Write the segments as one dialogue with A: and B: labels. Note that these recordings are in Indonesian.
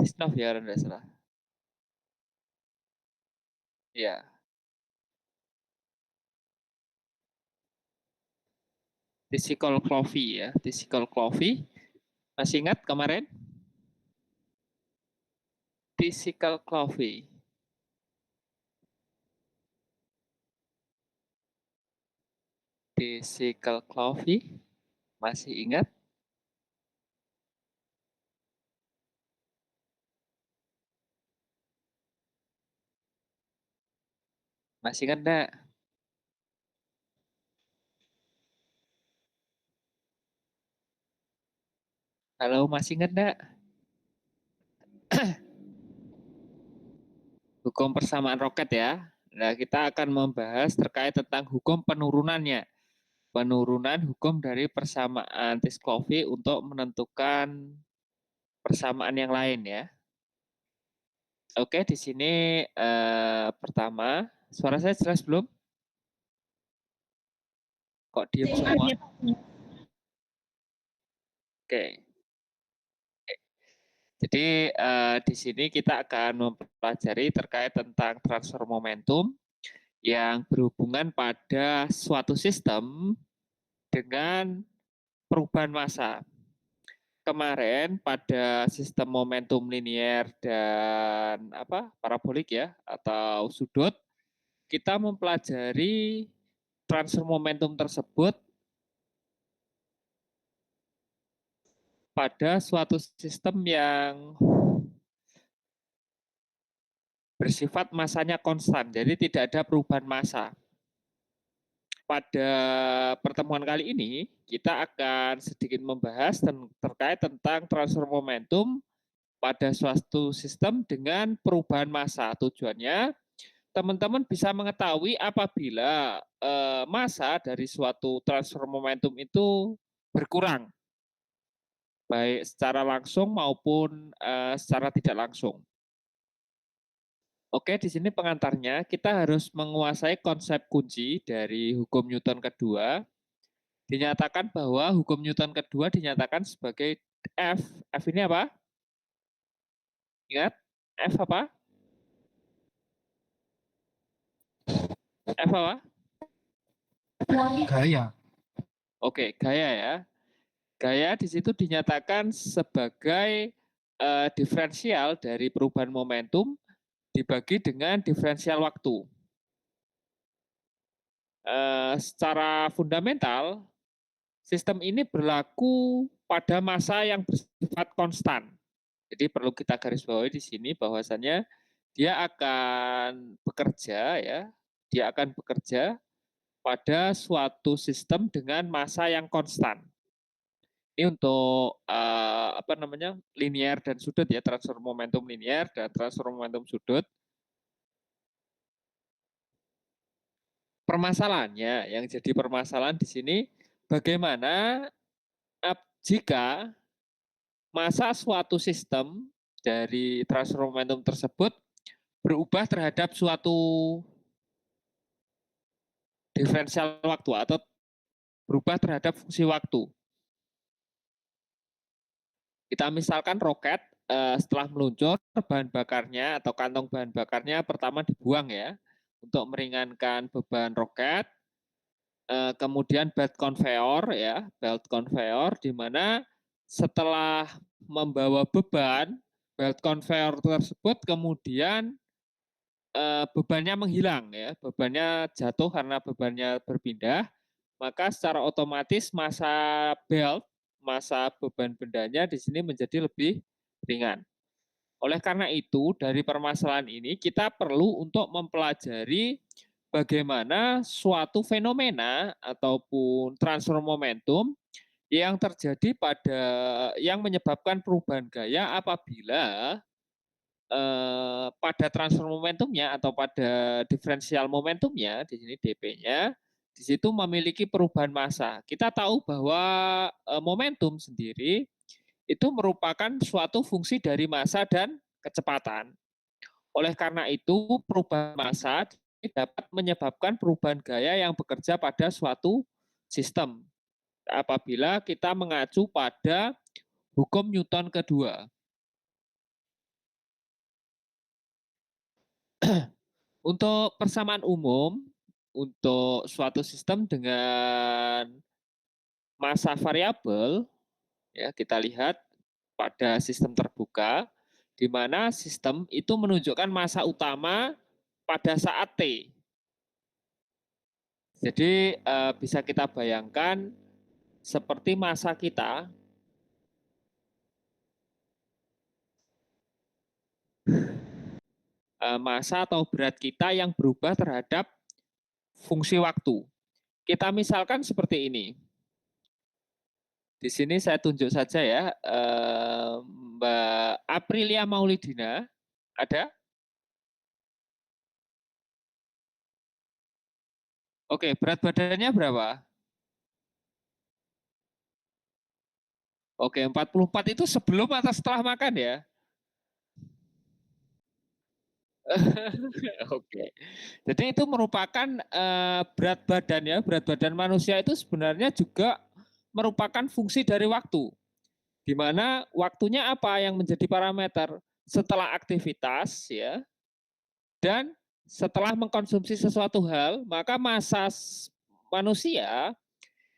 A: Tisnov ya kalau tidak salah. Ya. Tisical clovey ya. Tisical clovey. Masih ingat kemarin? Tisical clovey. Tisical clovey. Masih ingat? Masih ingat enggak? Halo, masih ingat enggak? Hukum persamaan roket ya. Nah, kita akan membahas terkait tentang hukum penurunannya. Penurunan hukum dari persamaan Tiscovey untuk menentukan persamaan yang lain ya. Oke, di sini pertama, suara saya jelas belum? Kok diem semua? Oke. Jadi di sini kita akan mempelajari terkait tentang transfer momentum yang berhubungan pada suatu sistem dengan perubahan massa. Kemarin pada sistem momentum linier dan parabolik ya atau sudut, kita mempelajari transfer momentum tersebut pada suatu sistem yang bersifat massanya konstan, jadi tidak ada perubahan massa. Pada pertemuan kali ini, kita akan sedikit membahas terkait tentang transfer momentum pada suatu sistem dengan perubahan massa. Tujuannya, teman-teman bisa mengetahui apabila massa dari suatu transfer momentum itu berkurang, baik secara langsung maupun secara tidak langsung. Oke, di sini pengantarnya kita harus menguasai konsep kunci dari hukum Newton kedua. Dinyatakan bahwa hukum Newton kedua dinyatakan sebagai F. F ini apa? Ingat? F apa? F apa?
B: Gaya.
A: Oke, gaya ya. Gaya di situ dinyatakan sebagai diferensial dari perubahan momentum dibagi dengan diferensial waktu. Secara fundamental, sistem ini berlaku pada massa yang bersifat konstan. Jadi perlu kita garis bawahi di sini bahwasannya dia akan bekerja ya, dia akan bekerja pada suatu sistem dengan massa yang konstan. Ini untuk linear dan sudut ya, transfer momentum linear dan transfer momentum sudut. Permasalahannya, yang jadi permasalahan di sini bagaimana jika massa suatu sistem dari transfer momentum tersebut berubah terhadap suatu diferensial waktu atau berubah terhadap fungsi waktu. Kita misalkan roket setelah meluncur bahan bakarnya atau kantong bahan bakarnya pertama dibuang ya untuk meringankan beban roket. Kemudian belt conveyor ya, belt conveyor di mana setelah membawa beban belt conveyor tersebut kemudian bebannya menghilang ya, bebannya jatuh karena bebannya berpindah, maka secara otomatis massa belt, massa beban bendanya di sini menjadi lebih ringan. Oleh karena itu, dari permasalahan ini kita perlu untuk mempelajari bagaimana suatu fenomena ataupun transfer momentum yang terjadi pada yang menyebabkan perubahan gaya apabila pada transfer momentumnya atau pada diferensial momentumnya di sini dp-nya di situ memiliki perubahan massa. Kita tahu bahwa momentum sendiri itu merupakan suatu fungsi dari massa dan kecepatan. Oleh karena itu, perubahan massa dapat menyebabkan perubahan gaya yang bekerja pada suatu sistem apabila kita mengacu pada hukum Newton kedua. Untuk persamaan umum, untuk suatu sistem dengan massa variabel, ya kita lihat pada sistem terbuka, di mana sistem itu menunjukkan massa utama pada saat T. Jadi bisa kita bayangkan seperti massa kita, massa atau berat kita yang berubah terhadap fungsi waktu. Kita misalkan seperti ini. Di sini saya tunjuk saja ya, Mbak Aprilia Maulidina, ada? Oke, berat badannya berapa? Oke, 44 itu sebelum atau setelah makan ya? Oke. Jadi itu merupakan berat badan ya, berat badan manusia itu sebenarnya juga merupakan fungsi dari waktu. Di mana waktunya apa yang menjadi parameter? Setelah aktivitas ya, dan setelah mengkonsumsi sesuatu hal, maka massa manusia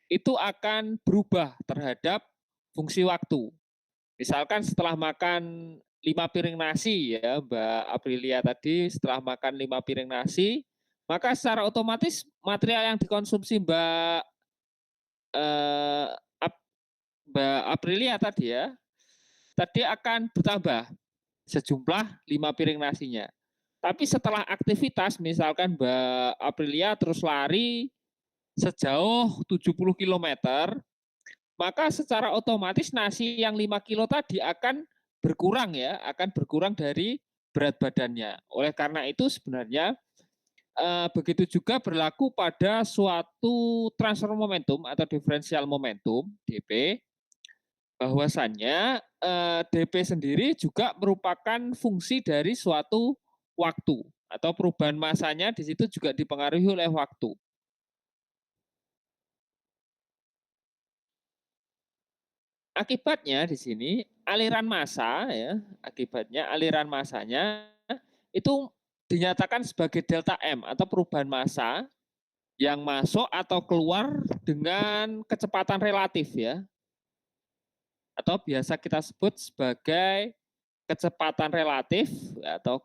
A: itu akan berubah terhadap fungsi waktu. Misalkan setelah makan 5 piring nasi ya Mbak Aprilia tadi, setelah makan 5 piring nasi, maka secara otomatis material yang dikonsumsi eh, Mbak Aprilia tadi ya, tadi akan bertambah sejumlah 5 piring nasinya. Tapi setelah aktivitas, misalkan Mbak Aprilia terus lari sejauh 70 kilometer, maka secara otomatis nasi yang 5 kilo tadi akan berkurang ya, akan berkurang dari berat badannya. Oleh karena itu sebenarnya begitu juga berlaku pada suatu transfer momentum atau diferensial momentum (dp), bahwasannya dp sendiri juga merupakan fungsi dari suatu waktu atau perubahan masanya di situ juga dipengaruhi oleh waktu. Akibatnya di sini aliran massa ya, akibatnya aliran massanya itu dinyatakan sebagai delta M atau perubahan massa yang masuk atau keluar dengan kecepatan relatif ya, atau biasa kita sebut sebagai kecepatan relatif atau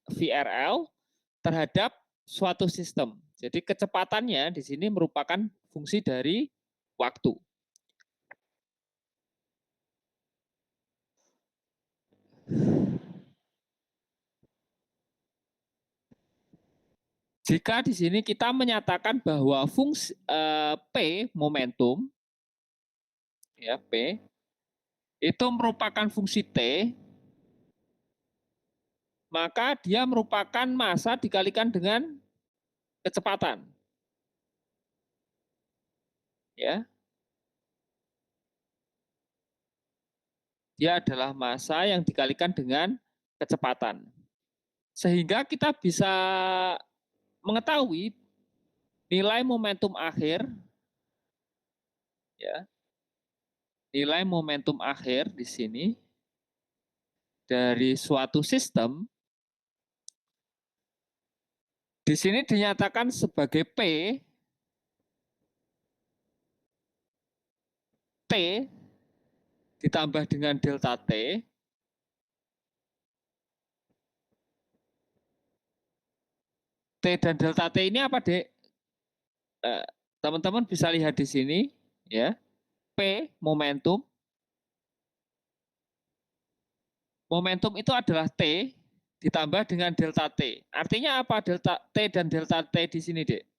A: VRL terhadap suatu sistem. Jadi kecepatannya di sini merupakan fungsi dari waktu. Jika di sini kita menyatakan bahwa fungsi P momentum ya P itu merupakan fungsi T, maka dia merupakan massa dikalikan dengan kecepatan. Ya, dia adalah massa yang dikalikan dengan kecepatan. Sehingga kita bisa mengetahui nilai momentum akhir ya, nilai momentum akhir di sini dari suatu sistem di sini dinyatakan sebagai P T ditambah dengan delta T. T dan delta T ini apa, Dek? Teman-teman bisa lihat di sini ya. P momentum. Momentum itu adalah T ditambah dengan delta T. Artinya apa delta T dan delta T di sini, Dek?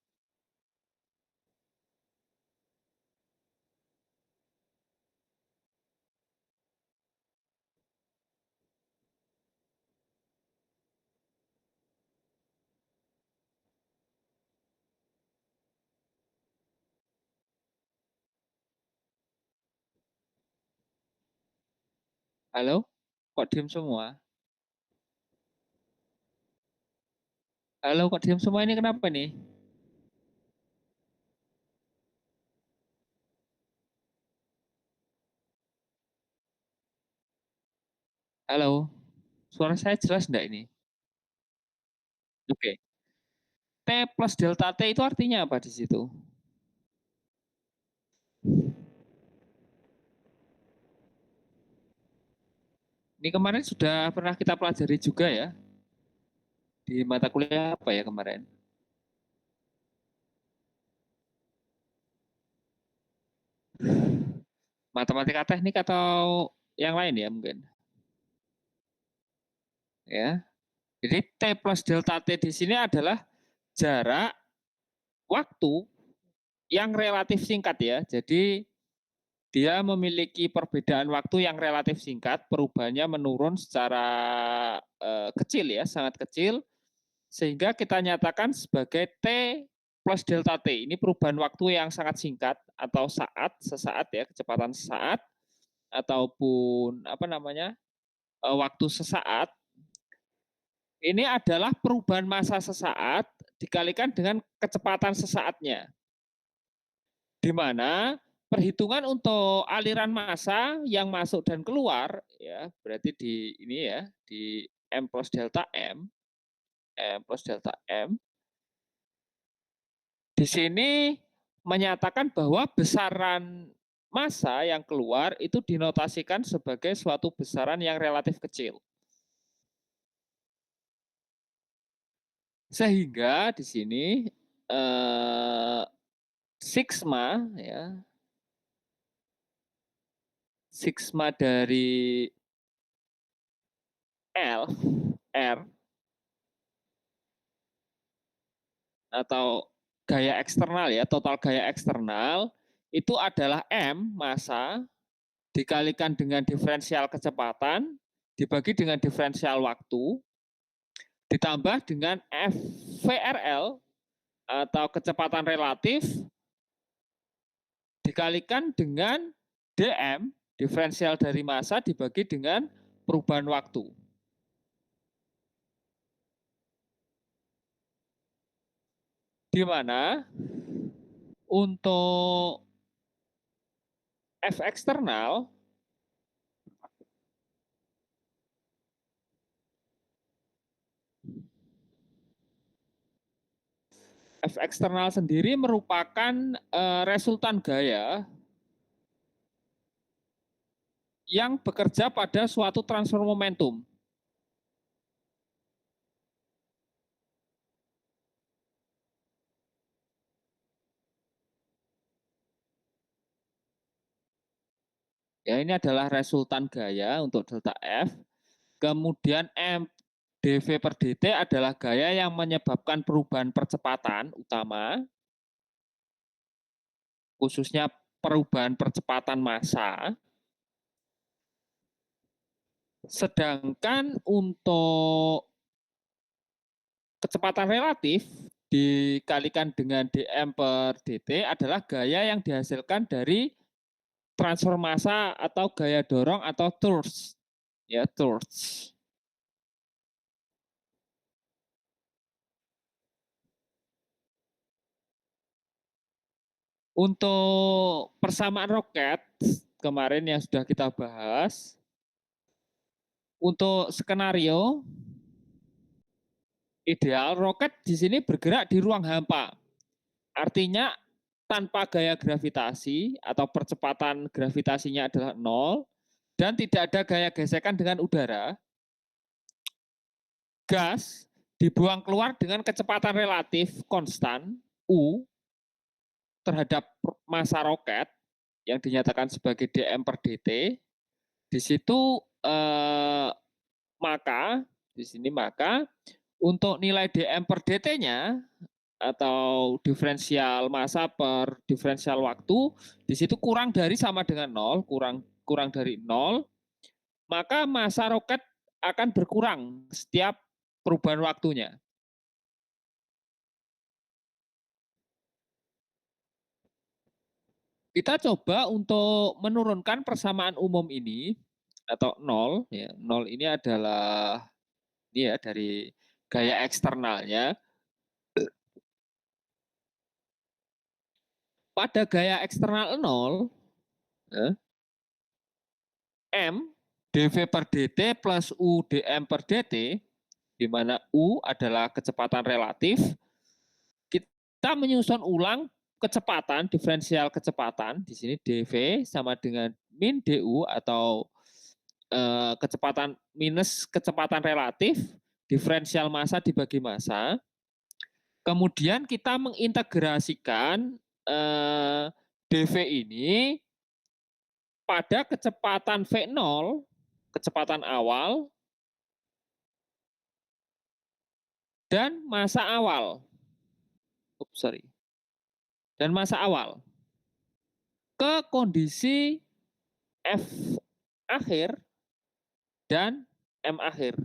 A: Halo? Kok diem semua? Halo, kok diem semua ini kenapa nih? Halo? Suara saya jelas enggak ini? Oke. T plus delta T itu artinya apa di situ? Ini kemarin sudah pernah kita pelajari juga ya di mata kuliah apa ya kemarin? Matematika teknik atau yang lain ya mungkin? Ya. Jadi T plus delta T di sini adalah jarak waktu yang relatif singkat ya. Jadi dia memiliki perbedaan waktu yang relatif singkat, perubahannya menurun secara kecil ya, sangat kecil, sehingga kita nyatakan sebagai T plus delta T. Ini perubahan waktu yang sangat singkat atau sesaat ya, kecepatan sesaat ataupun apa namanya waktu sesaat. Ini adalah perubahan massa sesaat dikalikan dengan kecepatan sesaatnya. Di mana perhitungan untuk aliran massa yang masuk dan keluar ya berarti di ini ya di m plus delta m plus delta m di sini menyatakan bahwa besaran massa yang keluar itu dinotasikan sebagai suatu besaran yang relatif kecil. Sehingga di sini sigma ya sigma dari L R atau gaya eksternal ya, total gaya eksternal itu adalah M massa dikalikan dengan diferensial kecepatan dibagi dengan diferensial waktu ditambah dengan VRL atau kecepatan relatif dikalikan dengan DM diferensial dari massa dibagi dengan perubahan waktu. Di mana untuk F eksternal F eksternal sendiri merupakan resultan gaya yang bekerja pada suatu transfer momentum. Ya, ini adalah resultan gaya untuk delta F. Kemudian M dV per dt adalah gaya yang menyebabkan perubahan percepatan utama, khususnya perubahan percepatan massa. Sedangkan untuk kecepatan relatif dikalikan dengan dm per dt adalah gaya yang dihasilkan dari transfer massa atau gaya dorong atau torque. Ya, torque. Untuk persamaan roket kemarin yang sudah kita bahas, untuk skenario ideal roket di sini bergerak di ruang hampa. Artinya tanpa gaya gravitasi atau percepatan gravitasinya adalah nol dan tidak ada gaya gesekan dengan udara. Gas dibuang keluar dengan kecepatan relatif konstan U terhadap massa roket yang dinyatakan sebagai dm per dt. Di situ maka di sini maka untuk nilai dm per dt-nya atau diferensial massa per diferensial waktu di situ kurang dari sama dengan nol, kurang dari nol, maka massa roket akan berkurang setiap perubahan waktunya. Kita coba untuk menurunkan persamaan umum ini atau nol ya. Nol ini adalah ini ya dari gaya eksternalnya. Pada gaya eksternal nol ya, M dV per dt plus U dm per dt di mana U adalah kecepatan relatif. Kita menyusun ulang kecepatan, diferensial kecepatan, di sini dv sama dengan min du atau kecepatan minus kecepatan relatif, diferensial massa dibagi massa. Kemudian kita mengintegrasikan dv ini pada kecepatan V0, kecepatan awal, dan masa awal. Dan masa awal ke kondisi F akhir dan M akhir.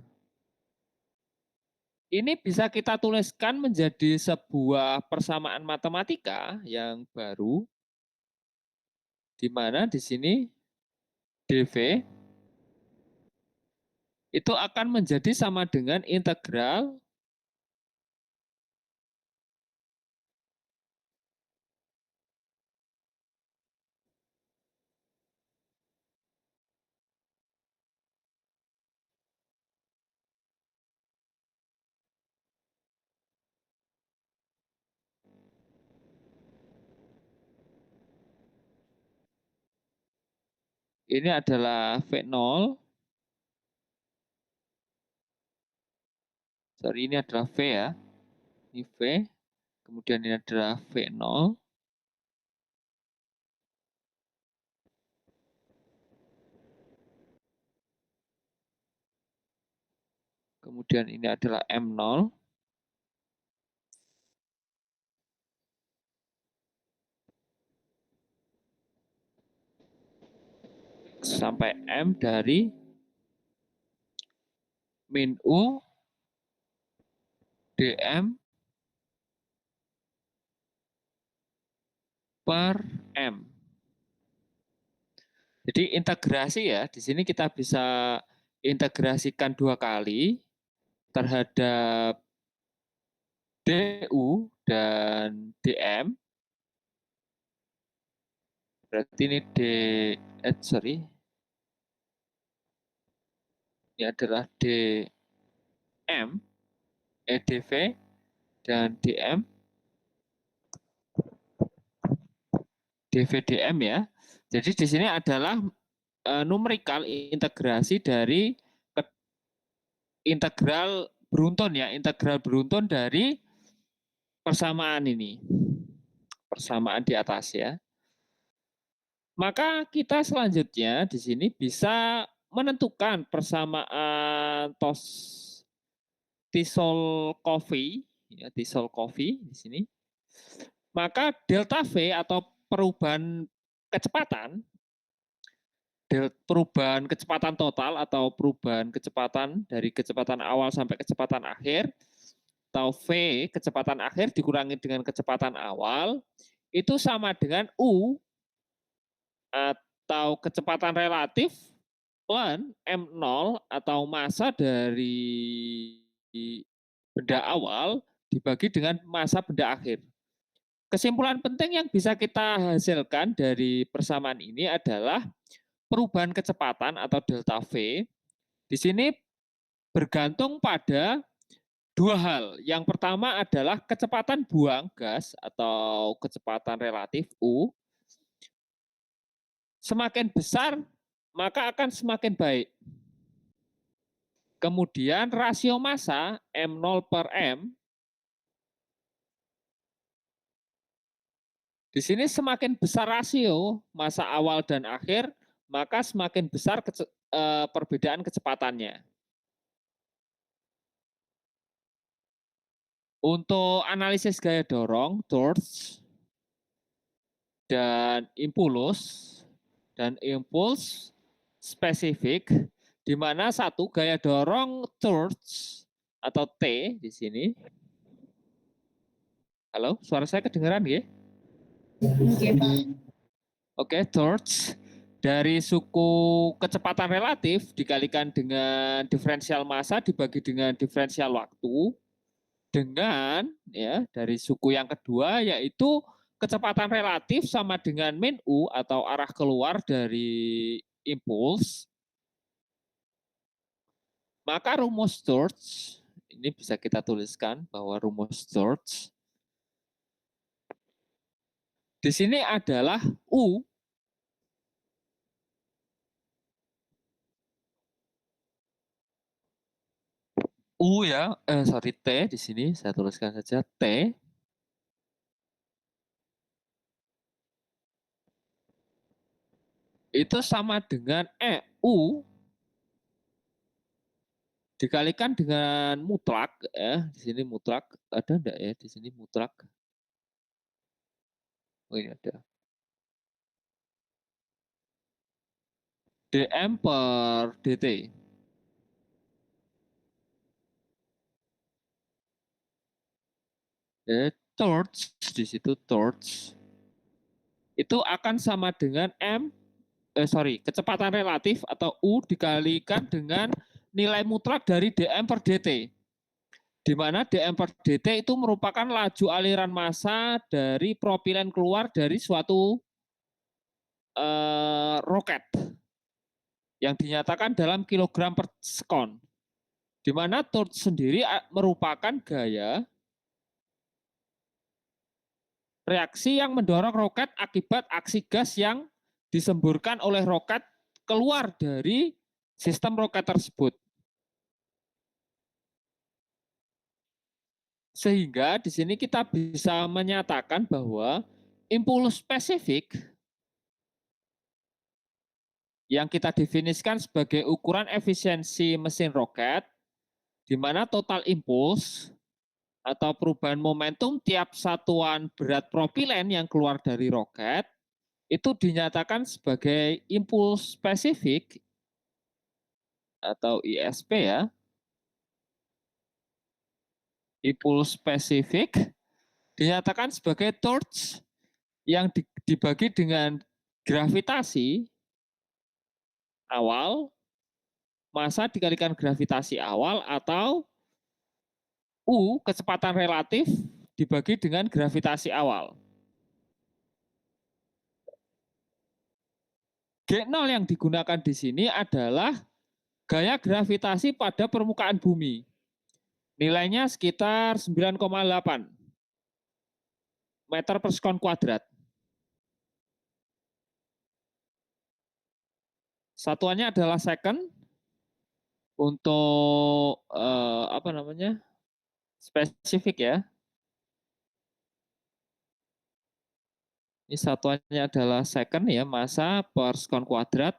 A: Ini bisa kita tuliskan menjadi sebuah persamaan matematika yang baru, di mana di sini dv itu akan menjadi sama dengan integral ini adalah V0. Sorry, ini adalah V ya. Ini V. Kemudian ini adalah V0. Kemudian ini adalah M0. Sampai M dari min U dm per M. Jadi integrasi ya, di sini kita bisa integrasikan 2 kali terhadap du dan dm. Berarti ini ini adalah dm, dv dan dm, dv dm ya. Jadi di sini adalah numerikal integrasi dari integral beruntun ya, integral beruntun dari persamaan ini. Persamaan di atas ya. Maka kita selanjutnya di sini bisa menentukan persamaan Tisol-Coffey ya, Tisol-Coffey di sini. Maka delta V atau perubahan kecepatan total atau perubahan kecepatan dari kecepatan awal sampai kecepatan akhir atau V kecepatan akhir dikurangi dengan kecepatan awal itu sama dengan U atau kecepatan relatif plus M0 atau massa dari benda awal dibagi dengan massa benda akhir. Kesimpulan penting yang bisa kita hasilkan dari persamaan ini adalah perubahan kecepatan atau delta V di sini bergantung pada 2 hal. Yang pertama adalah kecepatan buang gas atau kecepatan relatif U. Semakin besar, maka akan semakin baik. Kemudian rasio massa M0 per M. Di sini semakin besar rasio massa awal dan akhir, maka semakin besar perbedaan kecepatannya. Untuk analisis gaya dorong, torque, dan impuls spesifik, di mana satu gaya dorong torque atau T di sini. Halo, suara saya kedengeran ya? Oke, torque dari suku kecepatan relatif dikalikan dengan diferensial massa dibagi dengan diferensial waktu dengan ya dari suku yang kedua yaitu kecepatan relatif sama dengan min U atau arah keluar dari impuls. Maka rumus torque Ini bisa kita tuliskan bahwa rumus George di sini adalah U. U ya, sorry T di sini saya tuliskan saja T. Itu sama dengan EU dikalikan dengan mutlak ya. Di sini mutlak ada enggak ya di sini mutlak? Oh ini ada. dm per dt. Torch di situ torch itu akan sama dengan kecepatan relatif atau U dikalikan dengan nilai mutlak dari dm per dt. Di mana dm per dt itu merupakan laju aliran massa dari propilen keluar dari suatu roket yang dinyatakan dalam kilogram per sekon. Di mana torque sendiri merupakan gaya reaksi yang mendorong roket akibat aksi gas yang disemburkan oleh roket keluar dari sistem roket tersebut. Sehingga di sini kita bisa menyatakan bahwa impuls spesifik yang kita definisikan sebagai ukuran efisiensi mesin roket, di mana total impuls atau perubahan momentum tiap satuan berat propilen yang keluar dari roket itu dinyatakan sebagai impuls spesifik atau ISP ya. Impuls spesifik dinyatakan sebagai torque yang dibagi dengan gravitasi awal, massa dikalikan gravitasi awal, atau U, kecepatan relatif, dibagi dengan gravitasi awal. G0 yang digunakan di sini adalah gaya gravitasi pada permukaan bumi. Nilainya sekitar 9,8 meter per sekon kuadrat. Satuannya adalah second untuk spesifik ya. Ini satuannya adalah second ya, massa per sekon kuadrat.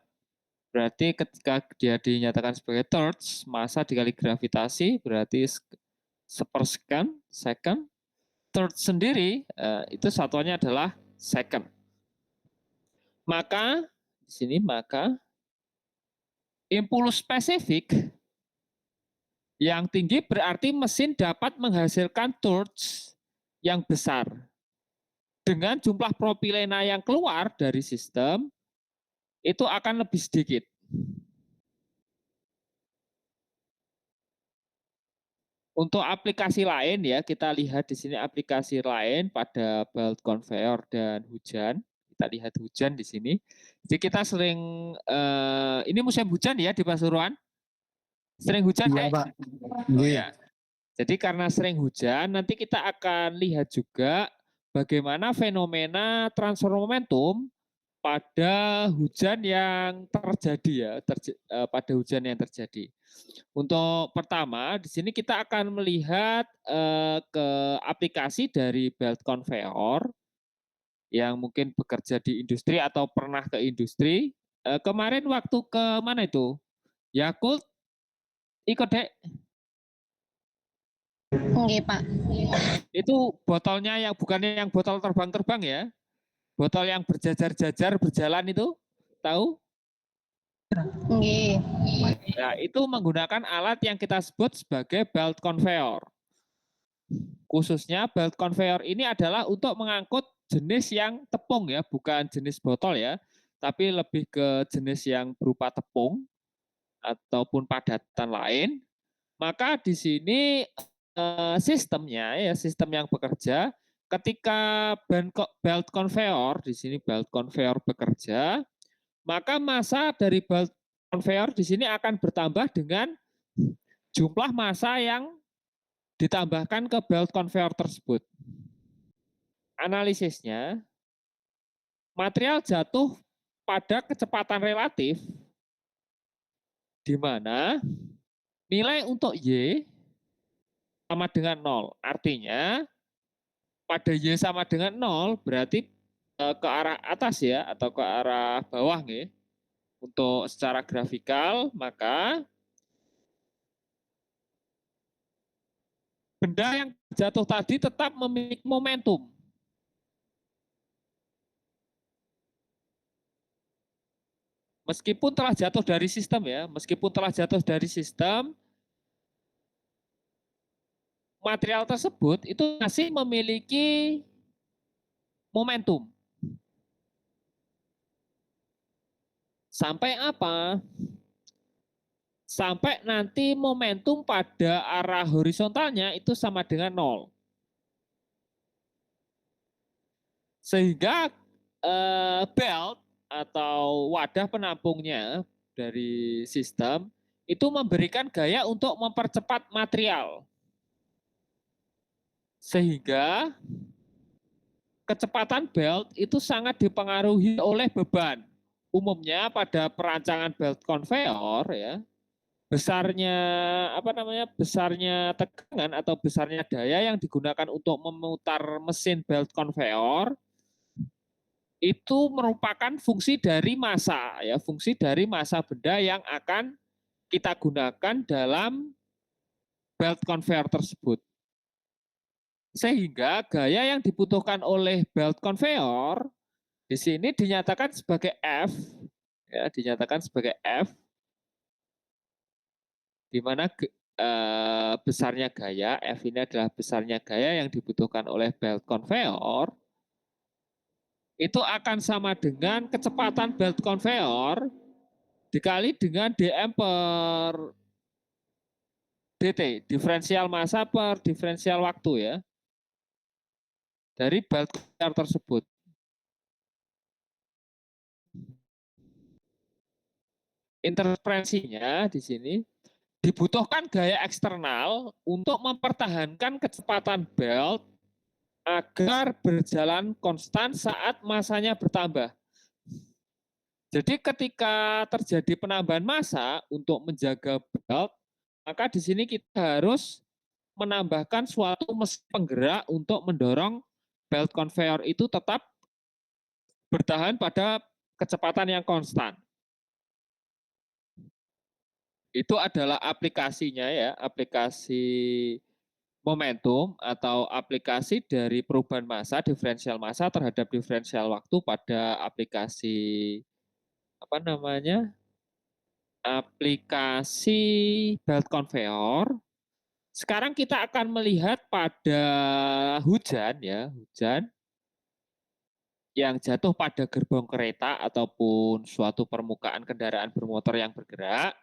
A: Berarti ketika dia dinyatakan sebagai torch, massa dikali gravitasi berarti sepersekan, second. Torch sendiri itu satuannya adalah second. Maka di sini impuls spesifik yang tinggi berarti mesin dapat menghasilkan torch yang besar dengan jumlah propilena yang keluar dari sistem itu akan lebih sedikit. Untuk aplikasi lain ya, kita lihat di sini aplikasi lain pada belt conveyor dan hujan. Kita lihat hujan di sini. Jadi kita sering ini musim hujan ya di Pasuruan. Sering hujan ya, Pak. Oh, ya. Jadi karena sering hujan, nanti kita akan lihat juga bagaimana fenomena transfer momentum pada hujan yang terjadi ya, pada hujan yang terjadi. Untuk pertama, di sini kita akan melihat ke aplikasi dari belt conveyor yang mungkin bekerja di industri atau pernah ke industri. Kemarin waktu ke mana itu? Yakult, ikut dek.
B: Oke, Pak.
A: Itu botolnya yang bukannya yang botol terbang-terbang ya? Botol yang berjajar-jajar berjalan itu, tahu?
B: Oke.
A: Nah, itu menggunakan alat yang kita sebut sebagai belt conveyor. Khususnya belt conveyor ini adalah untuk mengangkut jenis yang tepung ya, bukan jenis botol ya, tapi lebih ke jenis yang berupa tepung ataupun padatan lain. Maka di sini sistemnya ya, sistem yang bekerja ketika belt conveyor di sini belt conveyor bekerja, maka massa dari belt conveyor di sini akan bertambah dengan jumlah massa yang ditambahkan ke belt conveyor tersebut. Analisisnya, material jatuh pada kecepatan relatif di mana nilai untuk Y sama dengan 0. Artinya pada Y sama dengan 0 berarti ke arah atas ya atau ke arah bawah ya. Untuk secara grafikal maka benda yang jatuh tadi tetap memiliki momentum. Meskipun telah jatuh dari sistem ya, meskipun telah jatuh dari sistem, material tersebut itu masih memiliki momentum. Sampai apa? Sampai nanti momentum pada arah horizontalnya itu sama dengan 0. Sehingga belt atau wadah penampungnya dari sistem itu memberikan gaya untuk mempercepat material. Sehingga kecepatan belt itu sangat dipengaruhi oleh beban. Umumnya pada perancangan belt conveyor ya, besarnya tegangan atau besarnya daya yang digunakan untuk memutar mesin belt conveyor itu merupakan fungsi dari massa ya, fungsi dari massa benda yang akan kita gunakan dalam belt conveyor tersebut. Sehingga gaya yang dibutuhkan oleh belt conveyor di sini dinyatakan sebagai F ya, dinyatakan sebagai F di mana besarnya gaya, F ini adalah besarnya gaya yang dibutuhkan oleh belt conveyor, itu akan sama dengan kecepatan belt conveyor dikali dengan dm per dt, diferensial massa per diferensial waktu ya, dari belt conveyor tersebut. Interferensinya di sini dibutuhkan gaya eksternal untuk mempertahankan kecepatan belt agar berjalan konstan saat masanya bertambah. Jadi ketika terjadi penambahan massa untuk menjaga belt, maka di sini kita harus menambahkan suatu mesin penggerak untuk mendorong belt conveyor itu tetap bertahan pada kecepatan yang konstan. Itu adalah aplikasinya ya, aplikasi momentum atau aplikasi dari perubahan massa, diferensial massa terhadap diferensial waktu pada aplikasi apa namanya? Aplikasi belt conveyor. Sekarang kita akan melihat pada hujan ya, hujan yang jatuh pada gerbong kereta ataupun suatu permukaan kendaraan bermotor yang bergerak,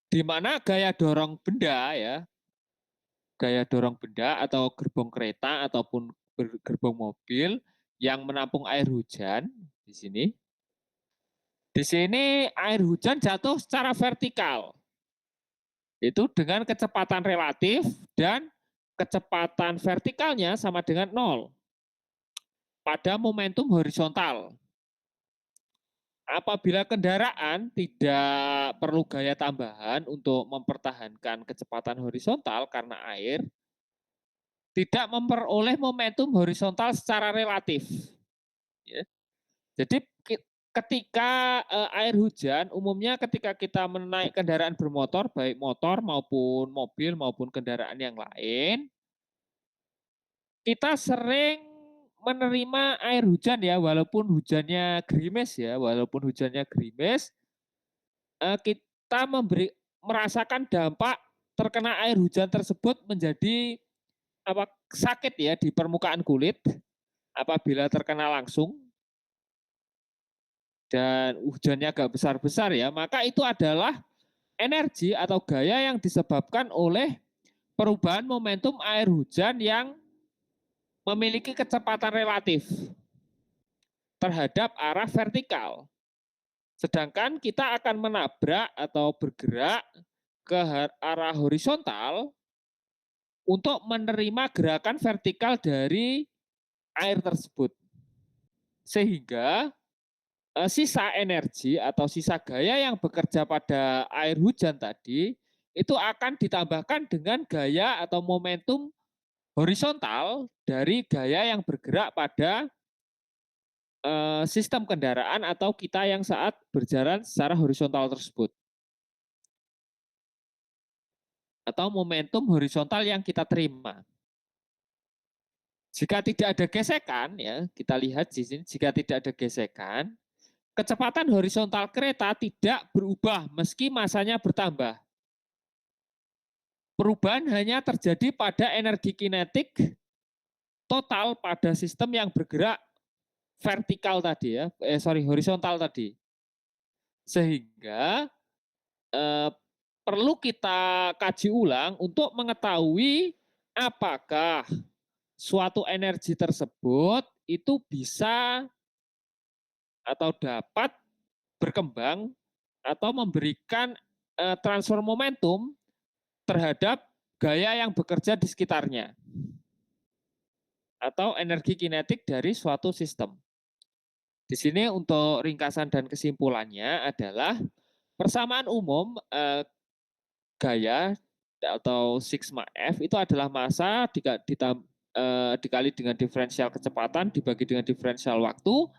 A: di mana gaya dorong benda ya, gaya dorong benda atau gerbong kereta ataupun gerbong mobil yang menampung air hujan di sini. Di sini air hujan jatuh secara vertikal. Itu dengan kecepatan relatif dan kecepatan vertikalnya sama dengan 0 pada momentum horizontal. Apabila kendaraan tidak perlu gaya tambahan untuk mempertahankan kecepatan horizontal karena air, tidak memperoleh momentum horizontal secara relatif. Ya. Jadi ketika air hujan, umumnya ketika kita menaik kendaraan bermotor, baik motor maupun mobil maupun kendaraan yang lain, kita sering menerima air hujan ya, walaupun hujannya gerimis ya, walaupun hujannya gerimis, kita merasakan dampak terkena air hujan tersebut menjadi sakit ya di permukaan kulit apabila terkena langsung dan hujannya agak besar-besar ya, maka itu adalah energi atau gaya yang disebabkan oleh perubahan momentum air hujan yang memiliki kecepatan relatif terhadap arah vertikal. Sedangkan kita akan menabrak atau bergerak ke arah horizontal, untuk menerima gerakan vertikal dari air tersebut. Sehingga sisa energi atau sisa gaya yang bekerja pada air hujan tadi itu akan ditambahkan dengan gaya atau momentum horizontal dari gaya yang bergerak pada sistem kendaraan atau kita yang saat berjalan secara horizontal tersebut. Atau momentum horizontal yang kita terima. Jika tidak ada gesekan, ya kita lihat di sini, jika tidak ada gesekan, kecepatan horizontal kereta tidak berubah meski masanya bertambah. Perubahan hanya terjadi pada energi kinetik total pada sistem yang bergerak vertikal tadi ya, horizontal tadi. Sehingga perlu kita kaji ulang untuk mengetahui apakah suatu energi tersebut itu bisa atau dapat berkembang atau memberikan transfer momentum terhadap gaya yang bekerja di sekitarnya atau energi kinetik dari suatu sistem. Di sini untuk ringkasan dan kesimpulannya adalah persamaan umum gaya atau sigma F itu adalah massa dikali dengan diferensial kecepatan dibagi dengan diferensial waktu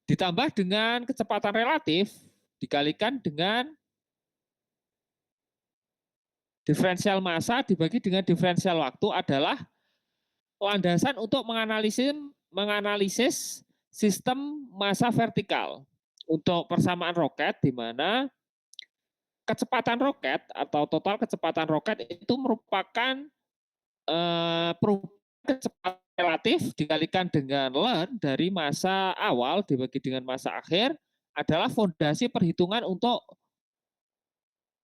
A: ditambah dengan kecepatan relatif dikalikan dengan diferensial massa dibagi dengan diferensial waktu adalah landasan untuk menganalisis sistem massa vertikal untuk persamaan roket di mana kecepatan roket atau total kecepatan roket itu merupakan perubahan kecepatan relatif dikalikan dengan ln dari masa awal dibagi dengan masa akhir adalah fondasi perhitungan untuk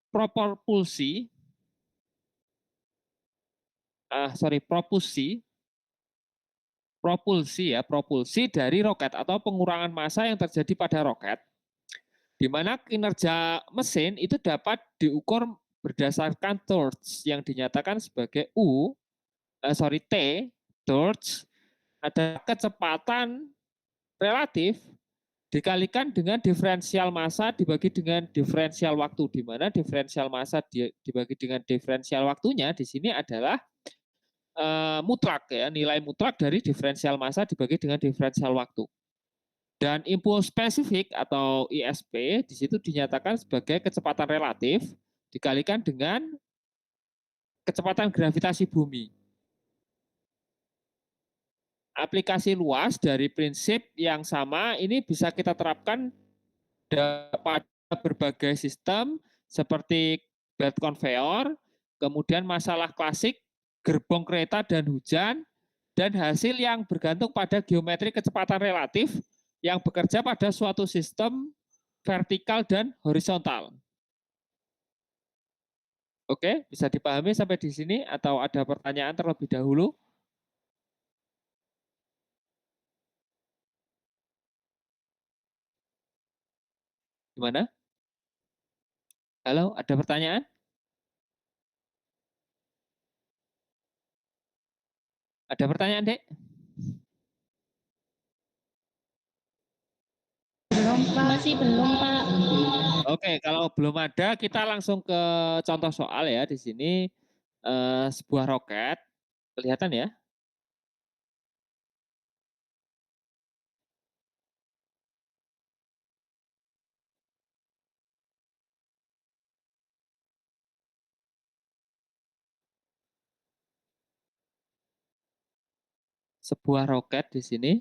A: propulsi propulsi dari roket atau pengurangan massa yang terjadi pada roket, di mana kinerja mesin itu dapat diukur berdasarkan torque yang dinyatakan sebagai T, torque, ada kecepatan relatif dikalikan dengan diferensial massa dibagi dengan diferensial waktu, di mana diferensial massa dibagi dengan diferensial waktunya di sini adalah mutlak ya, nilai mutlak dari diferensial massa dibagi dengan diferensial waktu. Dan impuls spesifik atau ISP di situ dinyatakan sebagai kecepatan relatif dikalikan dengan kecepatan gravitasi bumi. Aplikasi luas dari prinsip yang sama ini bisa kita terapkan pada berbagai sistem seperti belt conveyor, kemudian masalah klasik gerbong kereta dan hujan, dan hasil yang bergantung pada geometri kecepatan relatif yang bekerja pada suatu sistem vertikal dan horizontal. Oke, bisa dipahami sampai di sini atau ada pertanyaan terlebih dahulu? Gimana? Halo, ada pertanyaan? Ada pertanyaan, Dek?
B: Belum, Pak. Masih belum, Pak.
A: Oke, kalau belum ada, kita langsung ke contoh soal ya di sini. Sebuah roket, kelihatan ya? Sebuah roket di sini.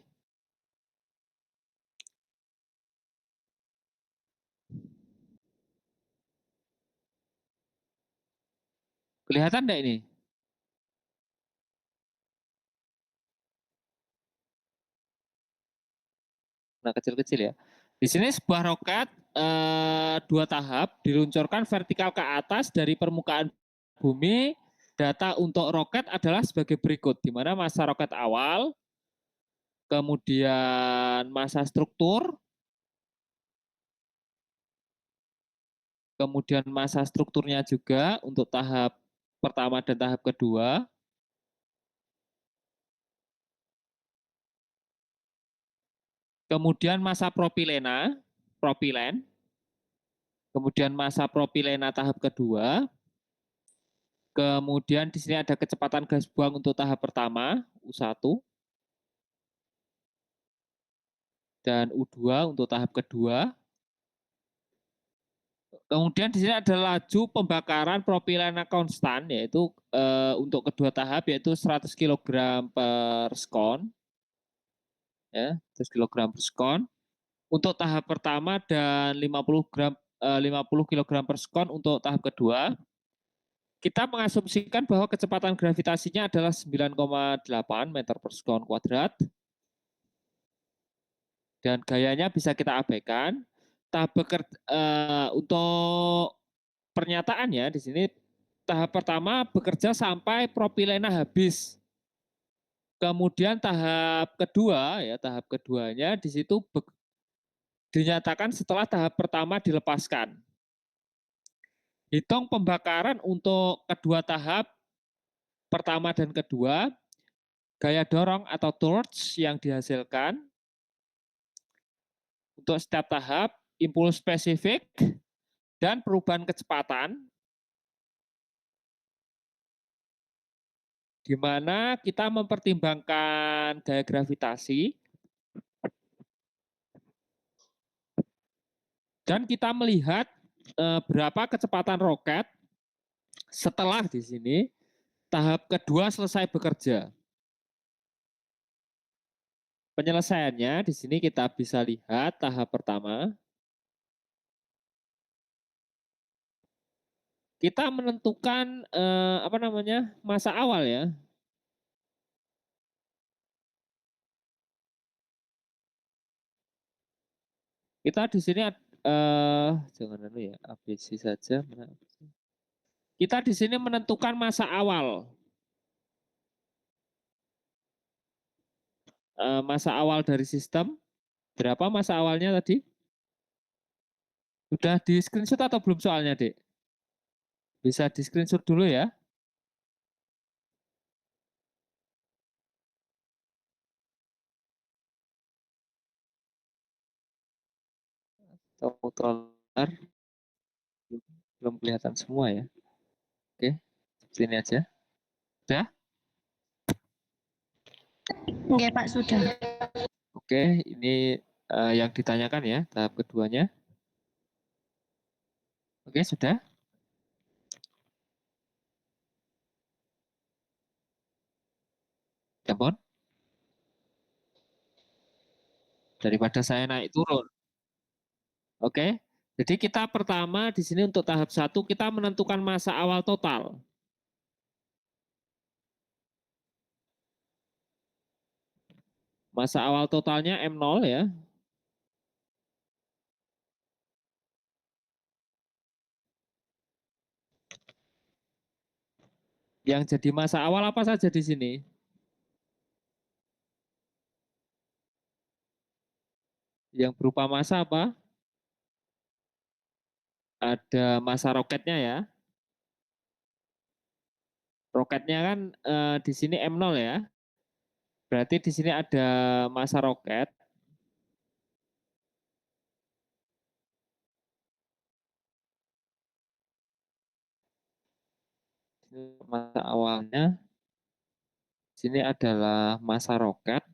A: Kelihatan enggak ini? Nah, kecil-kecil ya. Di sini sebuah roket dua tahap diluncurkan vertikal ke atas dari permukaan bumi. Data untuk roket adalah sebagai berikut, di mana massa roket awal, kemudian massa struktur, kemudian massa strukturnya juga untuk tahap pertama dan tahap kedua. Kemudian massa propilena, propilen. Kemudian massa propilena tahap kedua. Kemudian di sini ada kecepatan gas buang untuk tahap pertama, U1. Dan U2 untuk tahap kedua. Kemudian di sini ada laju pembakaran propilena konstan, yaitu untuk kedua tahap yaitu 100 kg per sekon. Ya, 100 kg per sekon. Untuk tahap pertama dan 50 kg per sekon untuk tahap kedua. Kita mengasumsikan bahwa kecepatan gravitasinya adalah 9,8 meter per sekon kuadrat. Dan gayanya bisa kita abaikan. Untuk pernyataannya di sini tahap pertama bekerja sampai propilena habis. Kemudian tahap kedua, ya tahap keduanya di situ dinyatakan setelah tahap pertama dilepaskan. Hitung pembakaran untuk kedua tahap pertama dan kedua, gaya dorong atau torque yang dihasilkan untuk setiap tahap, impuls spesifik, dan perubahan kecepatan, di mana kita mempertimbangkan gaya gravitasi, dan kita melihat berapa kecepatan roket setelah di sini tahap kedua selesai bekerja. Penyelesaiannya di sini kita bisa lihat tahap pertama. Kita menentukan masa awal ya. Kita di sini jangan dulu ya, ABC saja. Kita di sini menentukan masa awal. Masa awal dari sistem. Berapa masa awalnya tadi? Sudah di screenshot atau belum soalnya, Dek? Bisa di screenshot dulu ya. Controller belum kelihatan semua ya. Oke, seperti ini aja. Sudah?
B: Oke, Pak, sudah.
A: Oke, ini yang ditanyakan ya, tahap keduanya. Oke, sudah? Telepon? Daripada saya naik turun. Oke, jadi kita pertama di sini untuk tahap 1 kita menentukan masa awal total. Masa awal totalnya M0 ya. Yang jadi masa awal apa saja di sini? Yang berupa masa apa? Ada masa roketnya ya. Roketnya kan di sini M0 ya. Berarti di sini ada masa roket. Masa awalnya di sini adalah masa roket.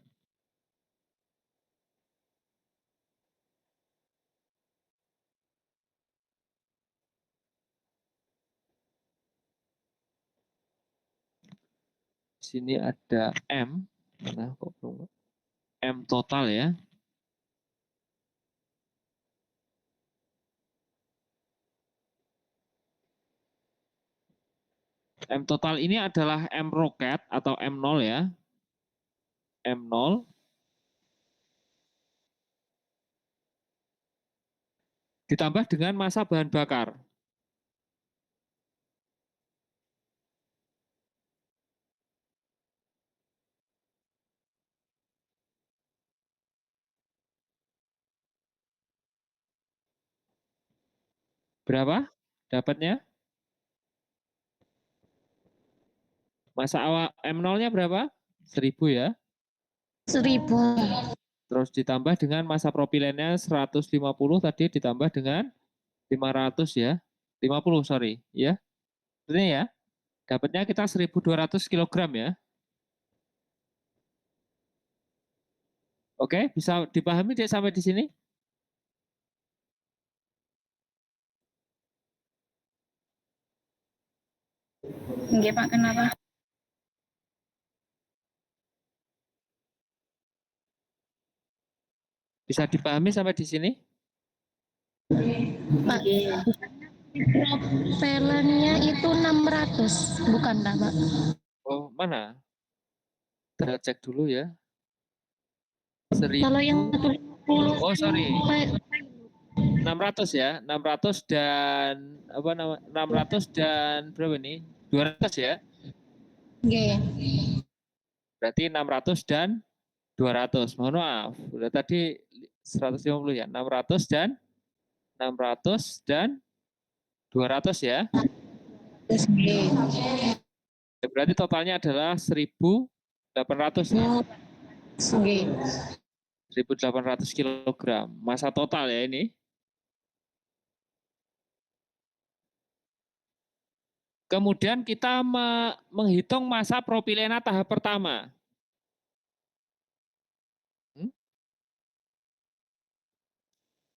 A: Di sini ada M. Mana kok belum? M total ya. M total ini adalah M roket atau M0 ya. M0 ditambah dengan massa bahan bakar. Berapa dapatnya? Masa awal M0-nya berapa? 1000 ya.
B: 1000.
A: Terus ditambah dengan massa propilennya 150 tadi ditambah dengan 500 ya. 50 sorry ya. Ini ya. Dapatnya kita 1.200 kg ya. Oke, bisa dipahami deh sampai di sini?
B: Nggih, Pak, kenapa?
A: Bisa dipahami sampai di sini?
B: Pak, propelannya itu 600, bukan dah, Pak?
A: Oh, mana? Kita cek dulu ya.
B: Kalau yang
A: 1000.
B: 150
A: Oh, sorry.
B: kan
A: 600 ya. 600 dan apa nama? 600 dan berapa ini? 200 ya.
B: nggih.
A: Berarti 600 dan 200. Mohon maaf. Udah tadi 150 ya. 600 dan 200 ya.
B: Terus nggih.
A: Berarti totalnya adalah 1.800 ya.
B: Nggih.
A: 1.800 kg. Massa total ya ini. Kemudian kita menghitung massa propilena tahap pertama.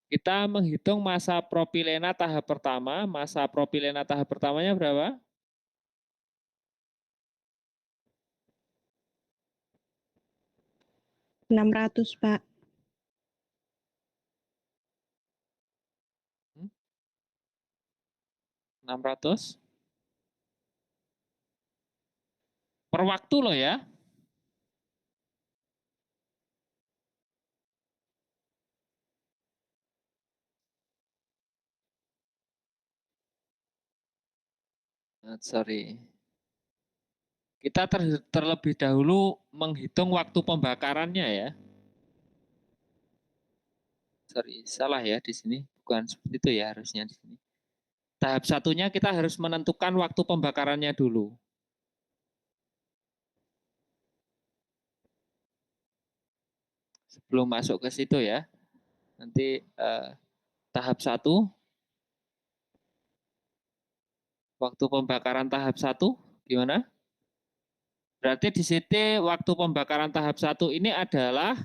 A: Kita menghitung massa propilena tahap pertama. Massa propilena tahap pertamanya berapa?
B: Rp600, Pak.
A: 600 per waktu loh ya. Sorry. Kita terlebih dahulu menghitung waktu pembakarannya ya. Sorry, salah ya di sini. Bukan seperti itu ya harusnya di sini. Tahap satunya kita harus menentukan waktu pembakarannya dulu. Sebelum masuk ke situ ya. Nanti tahap 1. Waktu pembakaran tahap 1 gimana? Berarti di sini waktu pembakaran tahap 1 ini adalah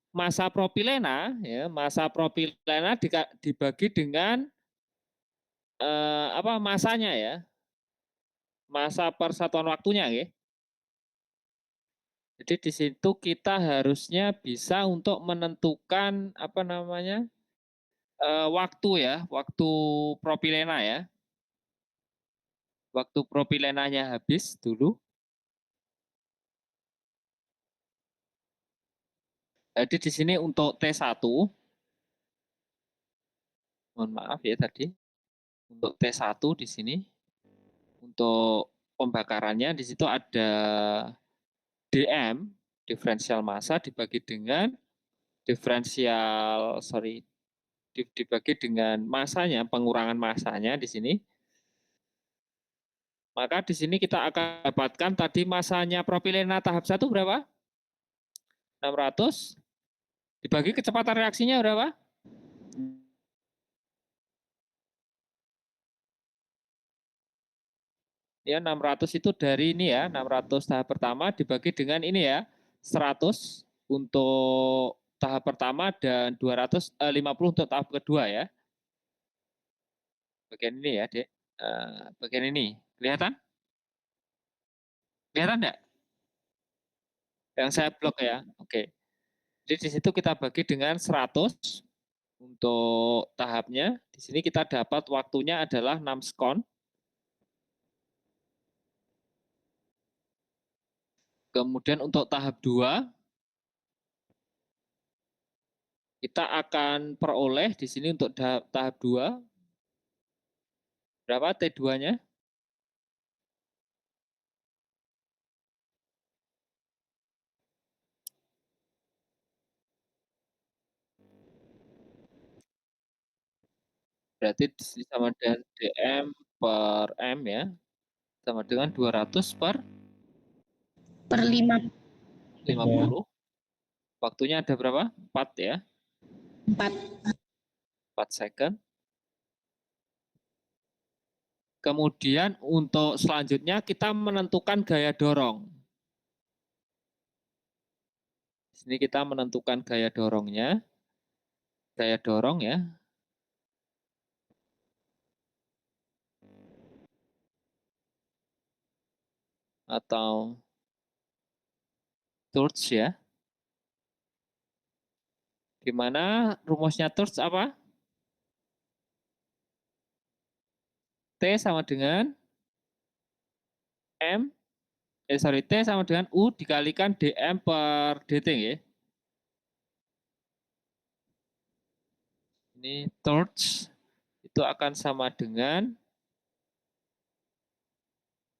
A: massa propilena ya, massa propilena dibagi dengan apa masanya ya. Massa per satuan waktunya ya. Jadi di situ kita harusnya bisa untuk menentukan apa namanya? Waktu ya, waktu propilena ya. Waktu propilenanya habis dulu. Jadi di sini untuk T1 mohon maaf ya tadi. Untuk T1 di sini untuk pembakarannya di situ ada DM, diferensial massa dibagi dengan dibagi dengan masanya, pengurangan masanya di sini. Maka di sini kita akan dapatkan tadi masanya propilena tahap 1 berapa? 600 dibagi kecepatan reaksinya berapa? Ya 600 itu dari ini ya, 600 tahap pertama dibagi dengan ini ya, 100 untuk tahap pertama dan 250 untuk tahap kedua ya. Bagian ini ya, Dek. Bagian ini. Kelihatan? Kelihatan enggak? Yang saya blok ya. Oke. Jadi di situ kita bagi dengan 100 untuk tahapnya. Di sini kita dapat waktunya adalah 6 sekon. Kemudian untuk tahap 2 kita akan peroleh di sini untuk tahap 2 berapa T2-nya? Berarti sama dengan DM per M ya. Sama dengan 200 per
B: 5.
A: 50. Waktunya ada berapa? 4 ya.
B: 4.
A: 4 second. Kemudian untuk selanjutnya kita menentukan gaya dorong. Di sini kita menentukan gaya dorongnya. Gaya dorong ya. Atau torch ya. Di mana rumusnya torch apa? T sama dengan M, T sama dengan U dikalikan dm per dt ya. Ini torch itu akan sama dengan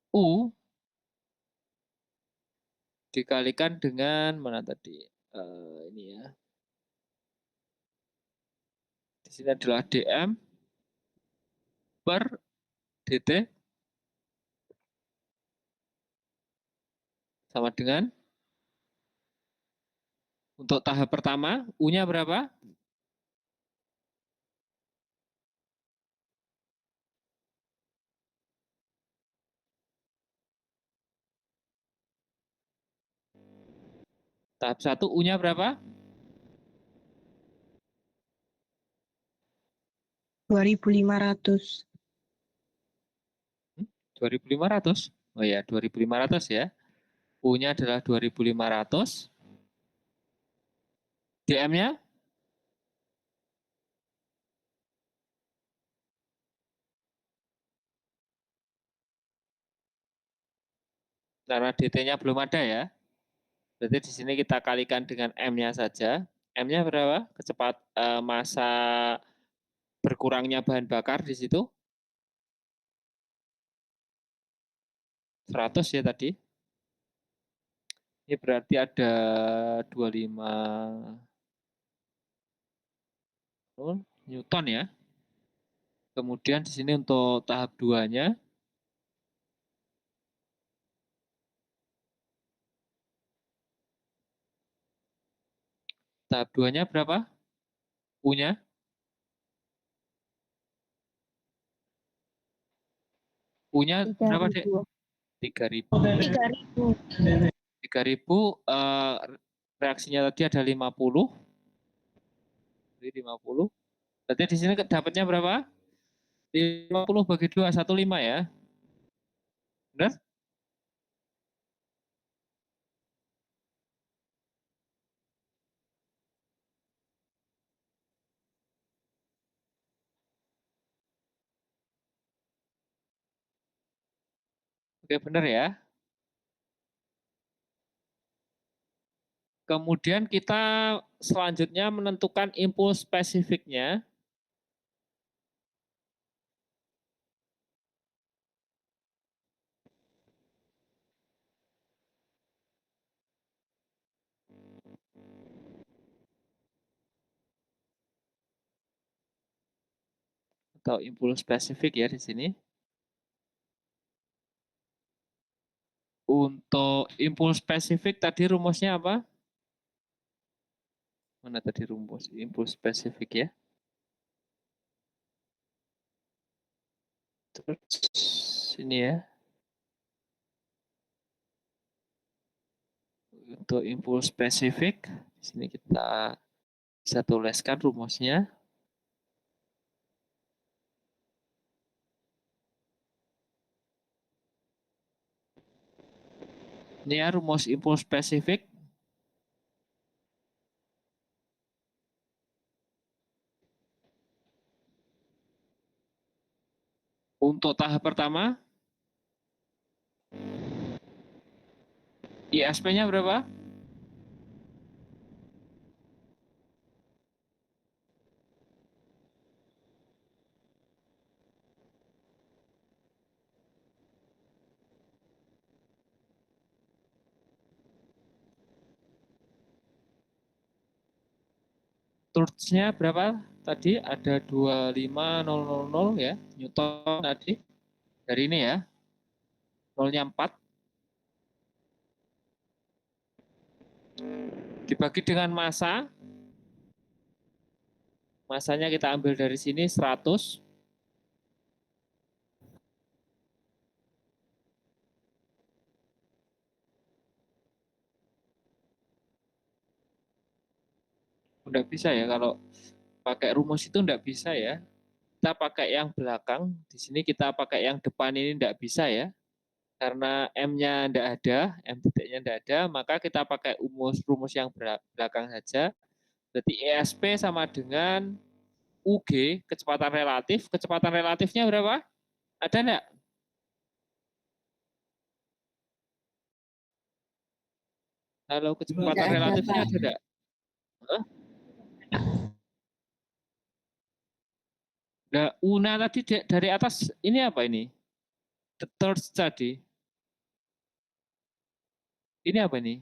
A: U dikalikan dengan mana tadi? Ini ya. Di sini adalah dm per dt sama dengan untuk tahap pertama U-nya berapa? Tahap 1 U-nya berapa?
B: 2.500.
A: 2.500. Oh ya, 2.500 ya. U-nya adalah 2.500. DM-nya karena dt-nya belum ada ya. Berarti di sini kita kalikan dengan M-nya saja. M-nya berapa? Masa berkurangnya bahan bakar di situ 100 ya tadi. Ini berarti ada 25 Newton ya. Kemudian di sini untuk tahap 2-nya tahap 2-nya berapa? U-nya U-nya berapa, Dek? 3.000.
B: 3.000.
A: 3.000 reaksinya tadi ada 50. Jadi 50. Berarti di sini dapatnya berapa? 50 bagi 2, 15 ya. Benar? Oke, benar ya. Kemudian kita selanjutnya menentukan impuls spesifiknya. Atau impuls spesifik ya di sini. Untuk impuls spesifik tadi rumusnya apa? Mana tadi rumus impuls spesifik ya? Terus ini ya. Untuk impuls spesifik, di sini kita bisa tuliskan rumusnya. Ini ya rumus impuls spesifik. Untuk tahap pertama, ISP-nya berapa? Torch-nya berapa? Tadi ada 25000 ya, Newton tadi. Dari ini ya, nolnya 4. dibagi dengan massa. Massanya kita ambil dari sini 100. Udah bisa ya, kalau pakai rumus itu enggak bisa ya. Kita pakai yang belakang, di sini kita pakai yang depan ini enggak bisa ya. Karena M-nya enggak ada, M titiknya enggak ada, maka kita pakai rumus yang belakang saja. Berarti ESP sama dengan UG, kecepatan relatif. Kecepatan relatifnya berapa? Ada enggak? Halo, kecepatan
B: Enggak ada,
A: relatifnya
B: Pak.
A: ada enggak? Hah? Nah, UNA tadi dari atas ini apa ini? The third tadi. Ini apa ini?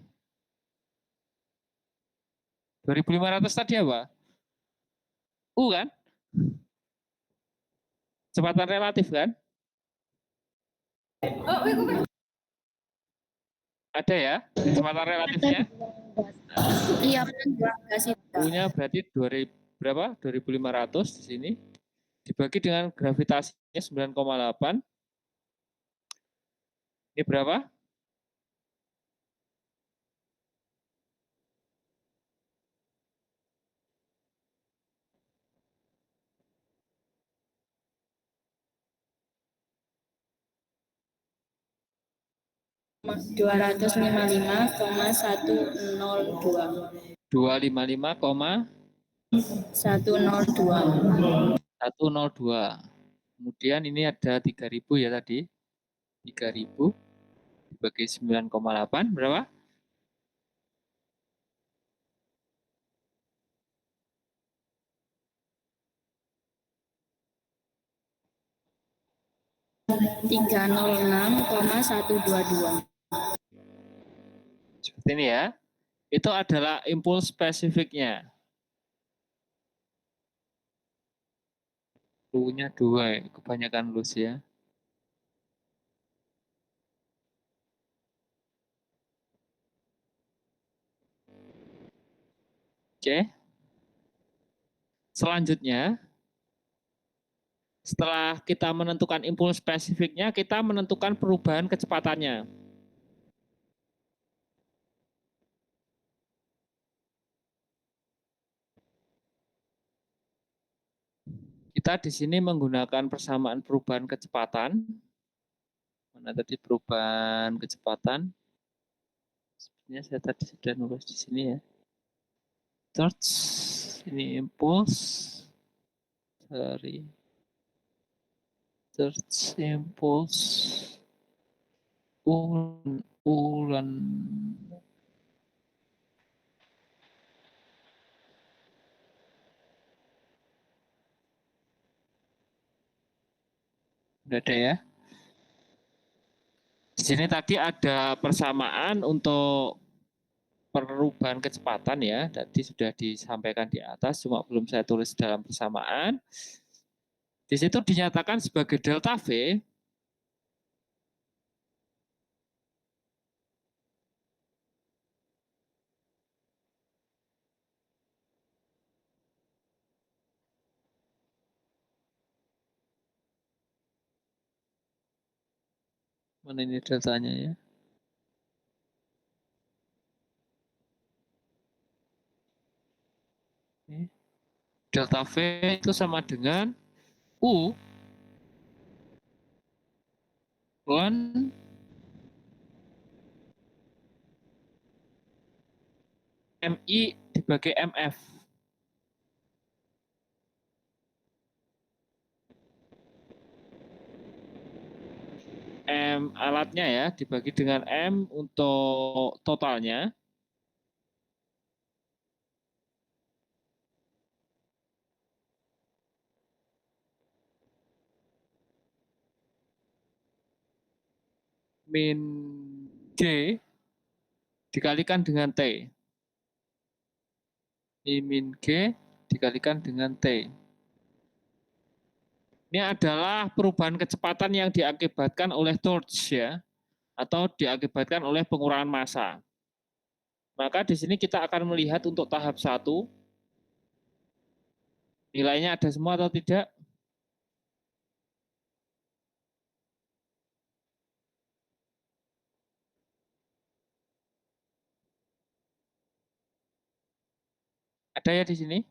A: 2500 tadi apa? U kan? Kecepatan relatif kan? Ada ya kecepatan relatifnya?
B: Iya, enggak sih, Pak.
A: U-nya berarti 2000 berapa? 2500 di sini. Dibagi dengan gravitasinya 9,8. Ini berapa?
B: Dua ratus lima puluh lima koma 102. 102.
A: 102. Kemudian ini ada 3000 ya tadi. 3000 dibagi 9,8 berapa?
B: 306,122.
A: Seperti ini ya. Itu adalah impuls spesifiknya. U-nya 2, kebanyakan lus ya. Oke. Selanjutnya, setelah kita menentukan impuls spesifiknya, kita menentukan perubahan kecepatannya. Kita di sini menggunakan persamaan perubahan kecepatan. Mana tadi perubahan kecepatan? Sebenarnya saya tadi sudah nulis di sini ya. Charge, ini impuls. Sorry. Charge impuls. Ulan. Udah ada ya. Di sini tadi ada persamaan untuk perubahan kecepatan ya. Tadi sudah disampaikan di atas, cuma belum saya tulis dalam persamaan. Di situ dinyatakan sebagai delta V. Mana ini deltanya ya? Delta V itu sama dengan U on MI dibagi MF. M alatnya ya dibagi dengan M untuk totalnya. Min G dikalikan dengan T. I min G dikalikan dengan T. Ini adalah perubahan kecepatan yang diakibatkan oleh torque ya, atau diakibatkan oleh pengurangan massa. Maka di sini kita akan melihat untuk tahap 1, nilainya ada semua atau tidak? Ada ya di sini?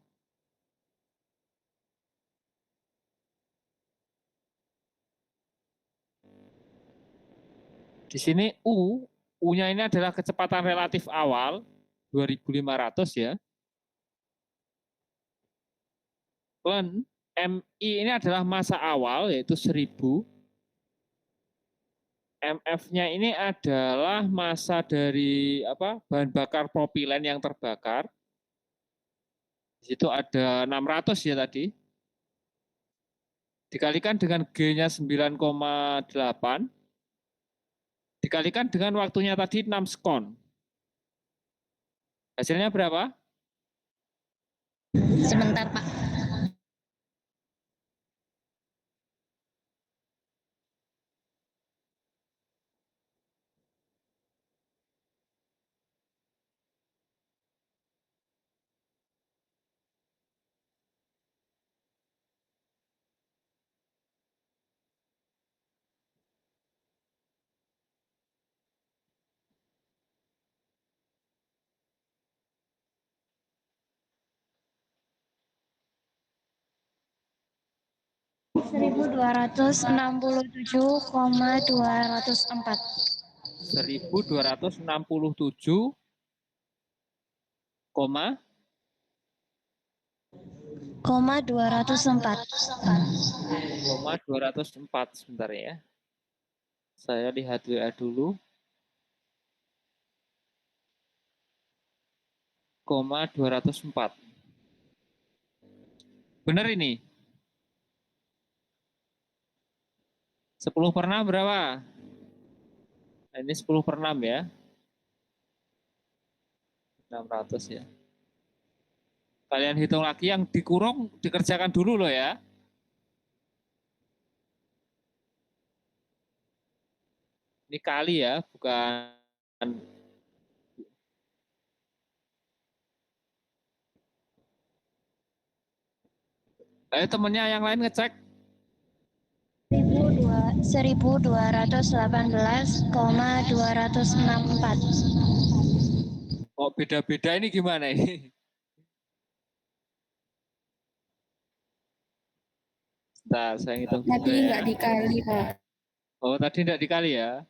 A: Di sini U-nya ini adalah kecepatan relatif awal 2500 ya. Dan MI ini adalah masa awal yaitu 1000. MF-nya ini adalah masa dari bahan bakar propilen yang terbakar. Di situ ada 600 ya tadi. Dikalikan dengan G-nya 9,8. Dikalikan dengan waktunya tadi 6 sekon. Hasilnya berapa?
B: Sebentar, Pak. Seribu 1267,204.
A: 1267,
B: 204.
A: 204 sebentar ya. Saya lihat WA dulu. 204. Benar ini? 10/6 berapa? Nah, ini 10/6 ya. 600 ya. Kalian hitung lagi, yang dikurung dikerjakan dulu loh ya. Ini kali ya, bukan. Ayo temennya yang lain ngecek.
B: 1218,264.
A: Kok beda-beda ini gimana ini? Nah, saya hitung
B: Tadi
A: juga ya.
B: nggak dikali, Pak.
A: Oh, tadi tidak dikali ya.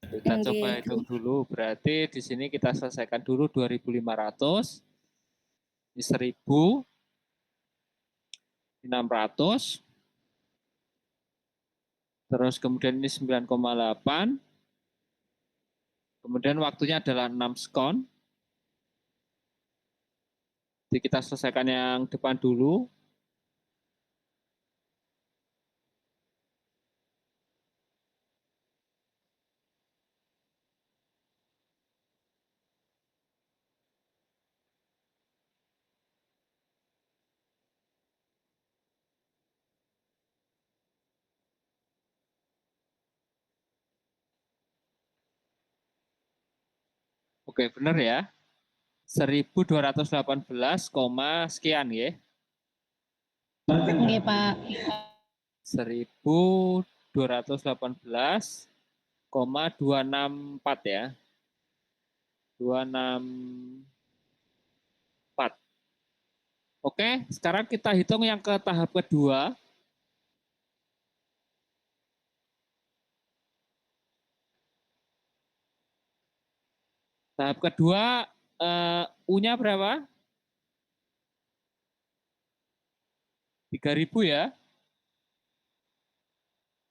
A: Kita
B: Oke.
A: coba hitung dulu. Berarti di sini kita selesaikan dulu 2500. Ini 1600. Terus kemudian ini 9,8. Kemudian waktunya adalah 6 sekon. Jadi kita selesaikan yang depan dulu. Oke, benar ya. 1218, sekian ya.
B: Oke, Pak.
A: 1218,264 ya. 264. Oke, sekarang kita hitung yang ke tahap kedua. Tahap kedua, U-nya berapa? 3000 ya.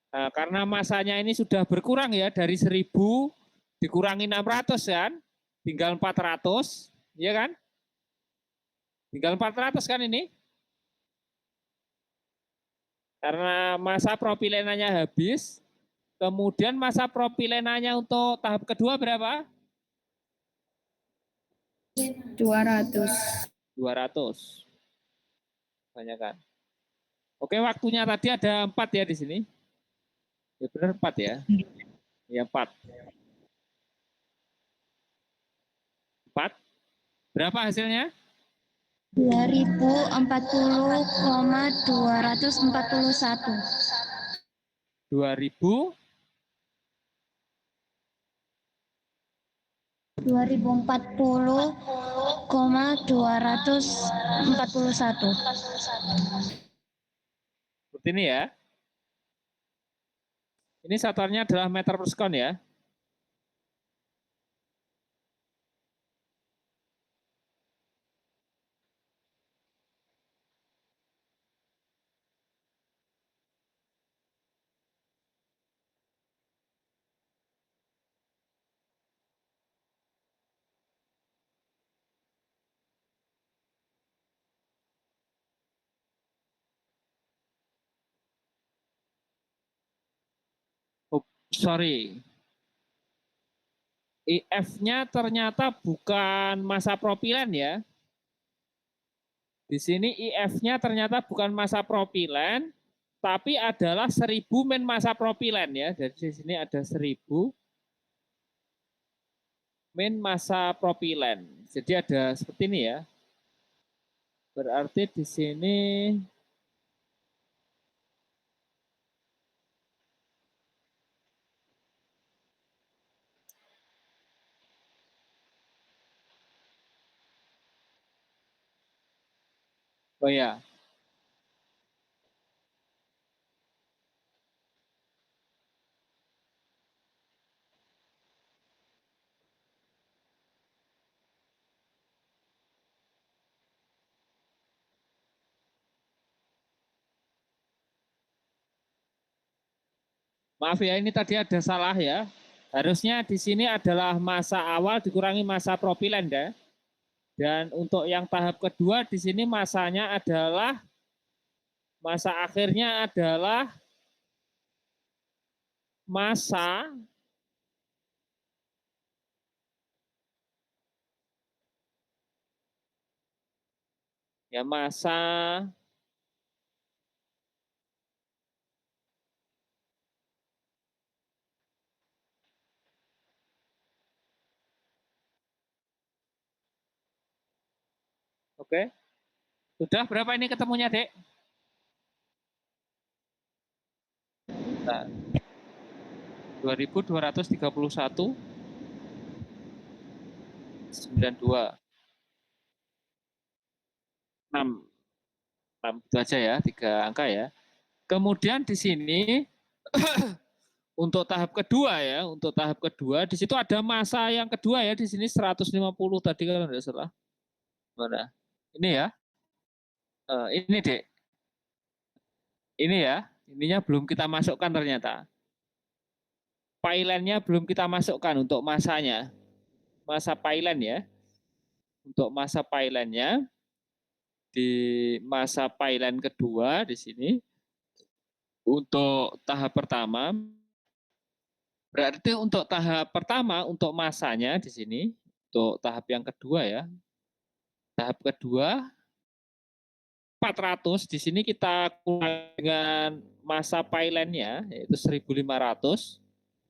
A: Nah, karena masanya ini sudah berkurang ya, dari 1000 dikurangi 600 kan, tinggal 400, ya kan? Tinggal 400 kan ini? Karena masa propilenanya habis, kemudian masa propilenanya untuk tahap kedua berapa?
B: 200.
A: 200. Banyak kan? Oke, waktunya tadi ada 4 ya di sini. Ya benar 4 ya. Ya 4. 4. Berapa hasilnya?
B: 2040,241.
A: 2000
B: 2040,241.
A: seperti ini ya. Ini satuannya adalah meter per sekon ya. Oh, sorry. IF-nya ternyata bukan massa propilen ya. Di sini IF-nya ternyata bukan massa propilen, tapi adalah 1000 min massa propilen ya. Jadi di sini ada 1000 min massa propilen. Jadi ada seperti ini ya. Berarti di sini oh ya, maaf ya ini tadi ada salah ya. Harusnya di sini adalah massa awal dikurangi massa propilen ya. Dan untuk yang tahap kedua di sini masanya adalah massa akhirnya adalah massa ya massa oke. Sudah berapa ini ketemunya, Dek? Nah, 2231,92. 6, 6 itu aja ya, 3 angka ya. Kemudian di sini untuk tahap kedua ya, untuk tahap kedua di situ ada masa yang kedua ya, di sini 150 tadi kalau tidak salah. Mana? Ini ya. Ini Dek. Ini ya. Ininya belum kita masukkan ternyata. Pailannya belum kita masukkan untuk masanya. Masa pailan ya. Untuk masa pailannya di masa pailan kedua di sini untuk tahap pertama. Berarti untuk tahap pertama untuk masanya di sini untuk tahap yang kedua ya. Tahap kedua 400 di sini kita kurang dengan masa pailannya yaitu 1500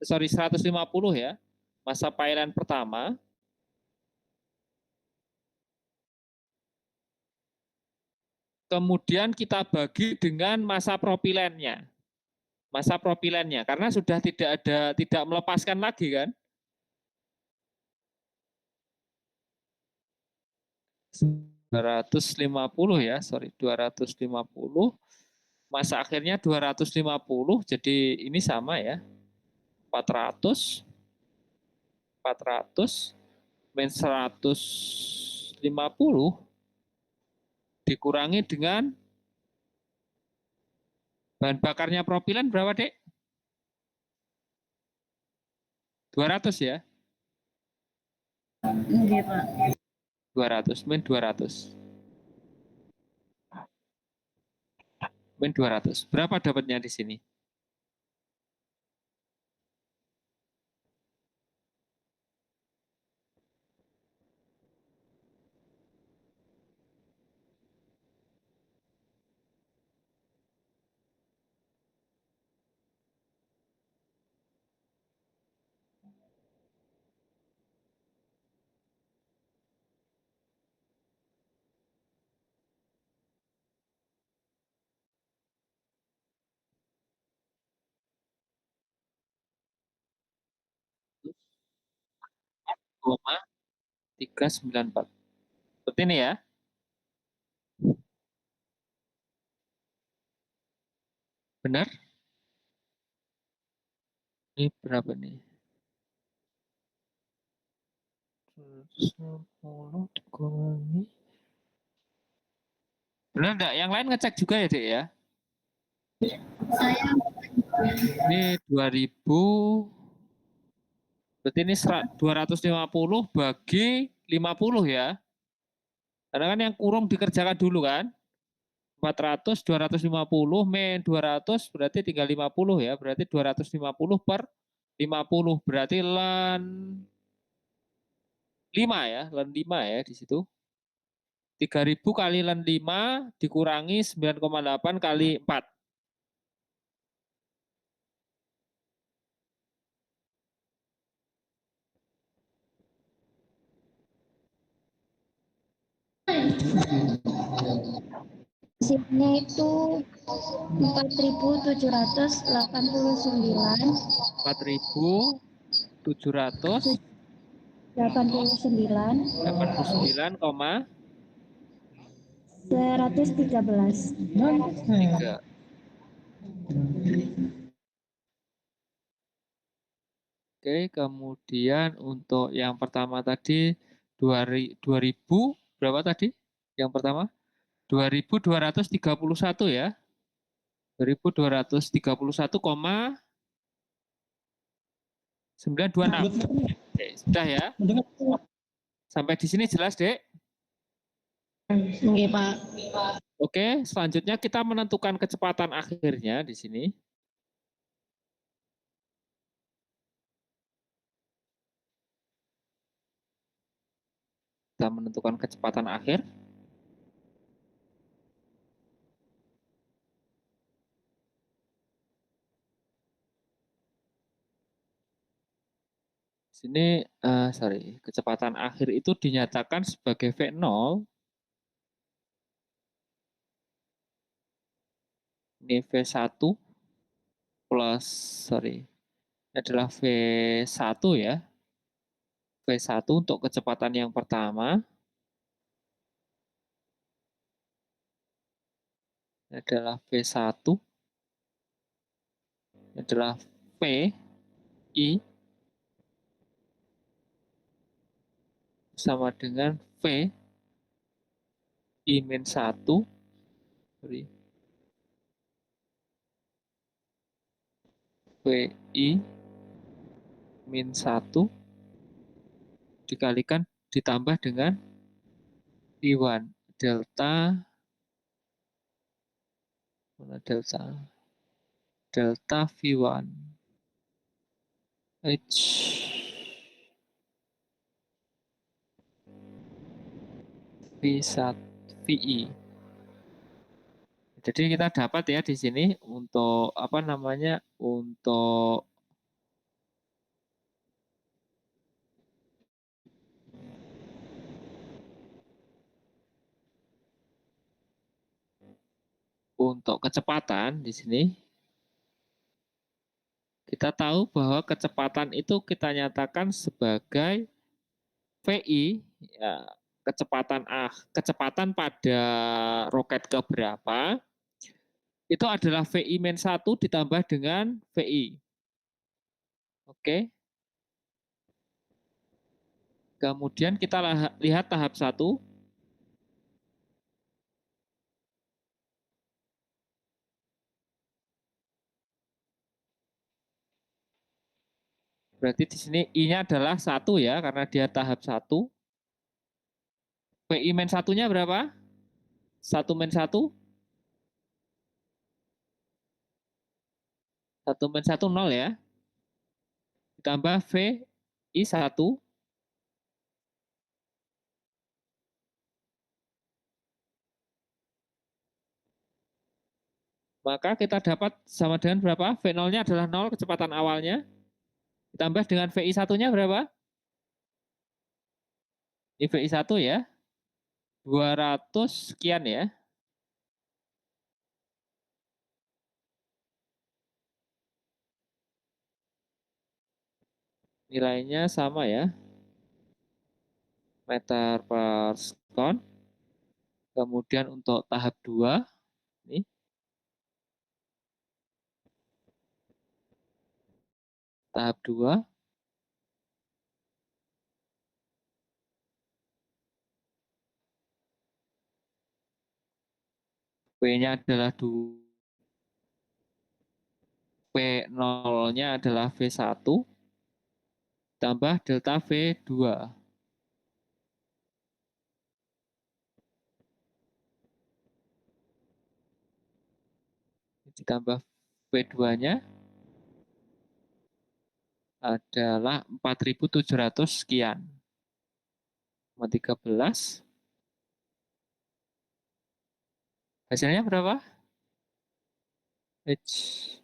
A: sorry 150 ya. Masa pailan pertama. Kemudian kita bagi dengan masa propilennya. Masa propilennya karena sudah tidak melepaskan lagi kan. 250 ya, sorry 250. Masa akhirnya 250, jadi ini sama ya. 400 min 150 dikurangi dengan bahan bakarnya propilen berapa, Dek? 200 ya?
B: Enggak, Pak.
A: 200 min 200. Min 200. Berapa dapatnya di sini? 394. Seperti ini ya. Benar? Ini berapa nih? 160 dikurangi. Benar enggak? Yang lain ngecek juga ya, Dek ya? Ini 2000, berarti ini 250 bagi 50 ya. Karena kan yang kurung dikerjakan dulu kan. 400, 250, min 200 berarti tinggal 50 ya. Berarti 250 per 50. Berarti len 5 ya. Len 5 ya di situ. 3000 kali len 5 dikurangi 9,8 kali 4.
B: Hasilnya itu 4.789.
A: 4.789,
B: 89, 113.
A: 3. Oke, kemudian untuk yang pertama tadi 2000 berapa tadi? Yang pertama 2231 ya. 2231,926. Oke, sudah ya. Sampai di sini jelas, Dek?
B: Oke, Pak.
A: Oke, selanjutnya kita menentukan kecepatan akhirnya di sini. Kita menentukan kecepatan akhir. Sini, kecepatan akhir itu dinyatakan sebagai V0. Ini V1 plus, ini adalah V1 ya. V1 untuk kecepatan yang pertama. Ini adalah V1. Ini adalah V, I, sama dengan V, I min 1, V, I min 1 dikalikan ditambah dengan V1 delta, mana delta V1 H V1 VI. Jadi kita dapat ya di sini untuk apa namanya, untuk kecepatan di sini kita tahu bahwa kecepatan itu kita nyatakan sebagai VI ya, kecepatan pada roket keberapa itu adalah VI min 1 ditambah dengan VI. Oke. Kemudian kita lihat tahap 1. Berarti di sini I-nya adalah 1 ya, karena dia tahap 1. VI min 1-nya berapa? 1 min 1? 1 min 1, 0 ya. Ditambah VI 1. Maka kita dapat sama dengan berapa? V0-nya adalah 0, kecepatan awalnya. Ditambah dengan VI 1-nya berapa? Ini VI 1 ya. 200 sekian ya. Nilainya sama ya. meter per sekon. Kemudian untuk tahap 2, ini tahap 2 P-nya adalah 2, P0-nya adalah V1 tambah delta V2. Ditambah V2-nya adalah 4.700 sekian. 13. Hasilnya berapa? H.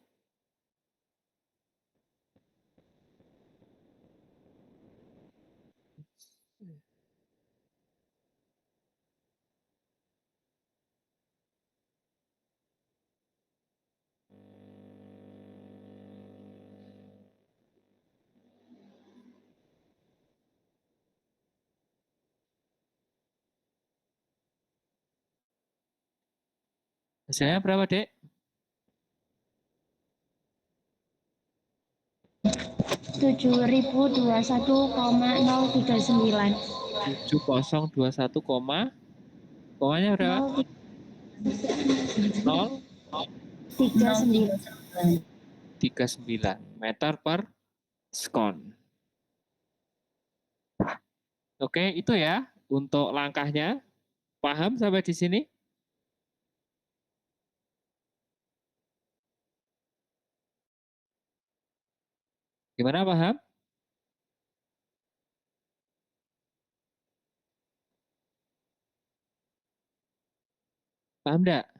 A: Hasilnya berapa, Dek?
B: 7.021,039.
A: 7021, komanya berapa?
B: 039
A: 039 meter per sekon. Oke, itu ya untuk langkahnya. Paham sampai di sini? Gimana, paham? Paham enggak?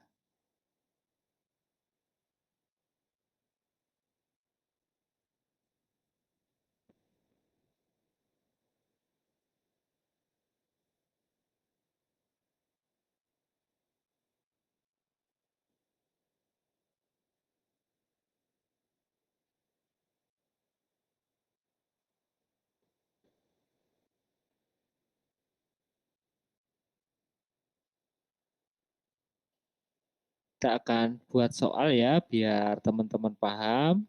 A: Kita akan buat soal ya biar teman-teman paham.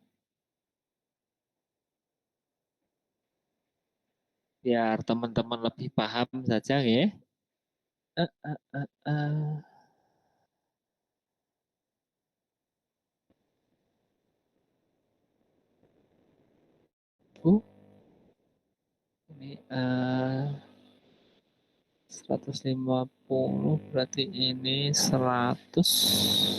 A: Biar teman-teman lebih paham saja ya. Uh, uh, uh, uh. Ini 150 berarti ini 100.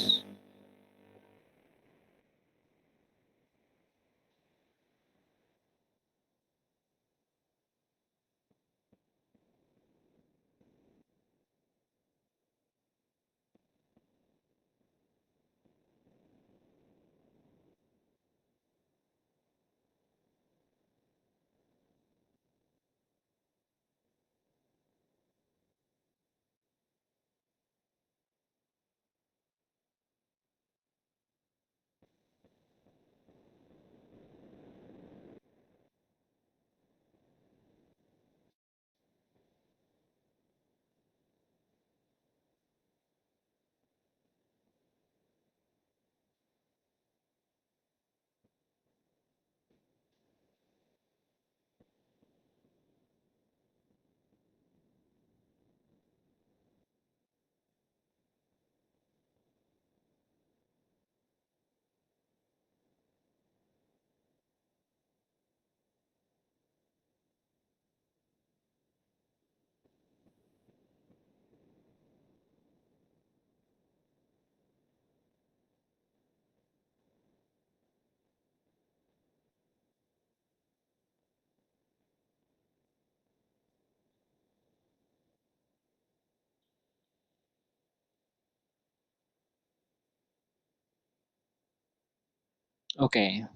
A: Oke.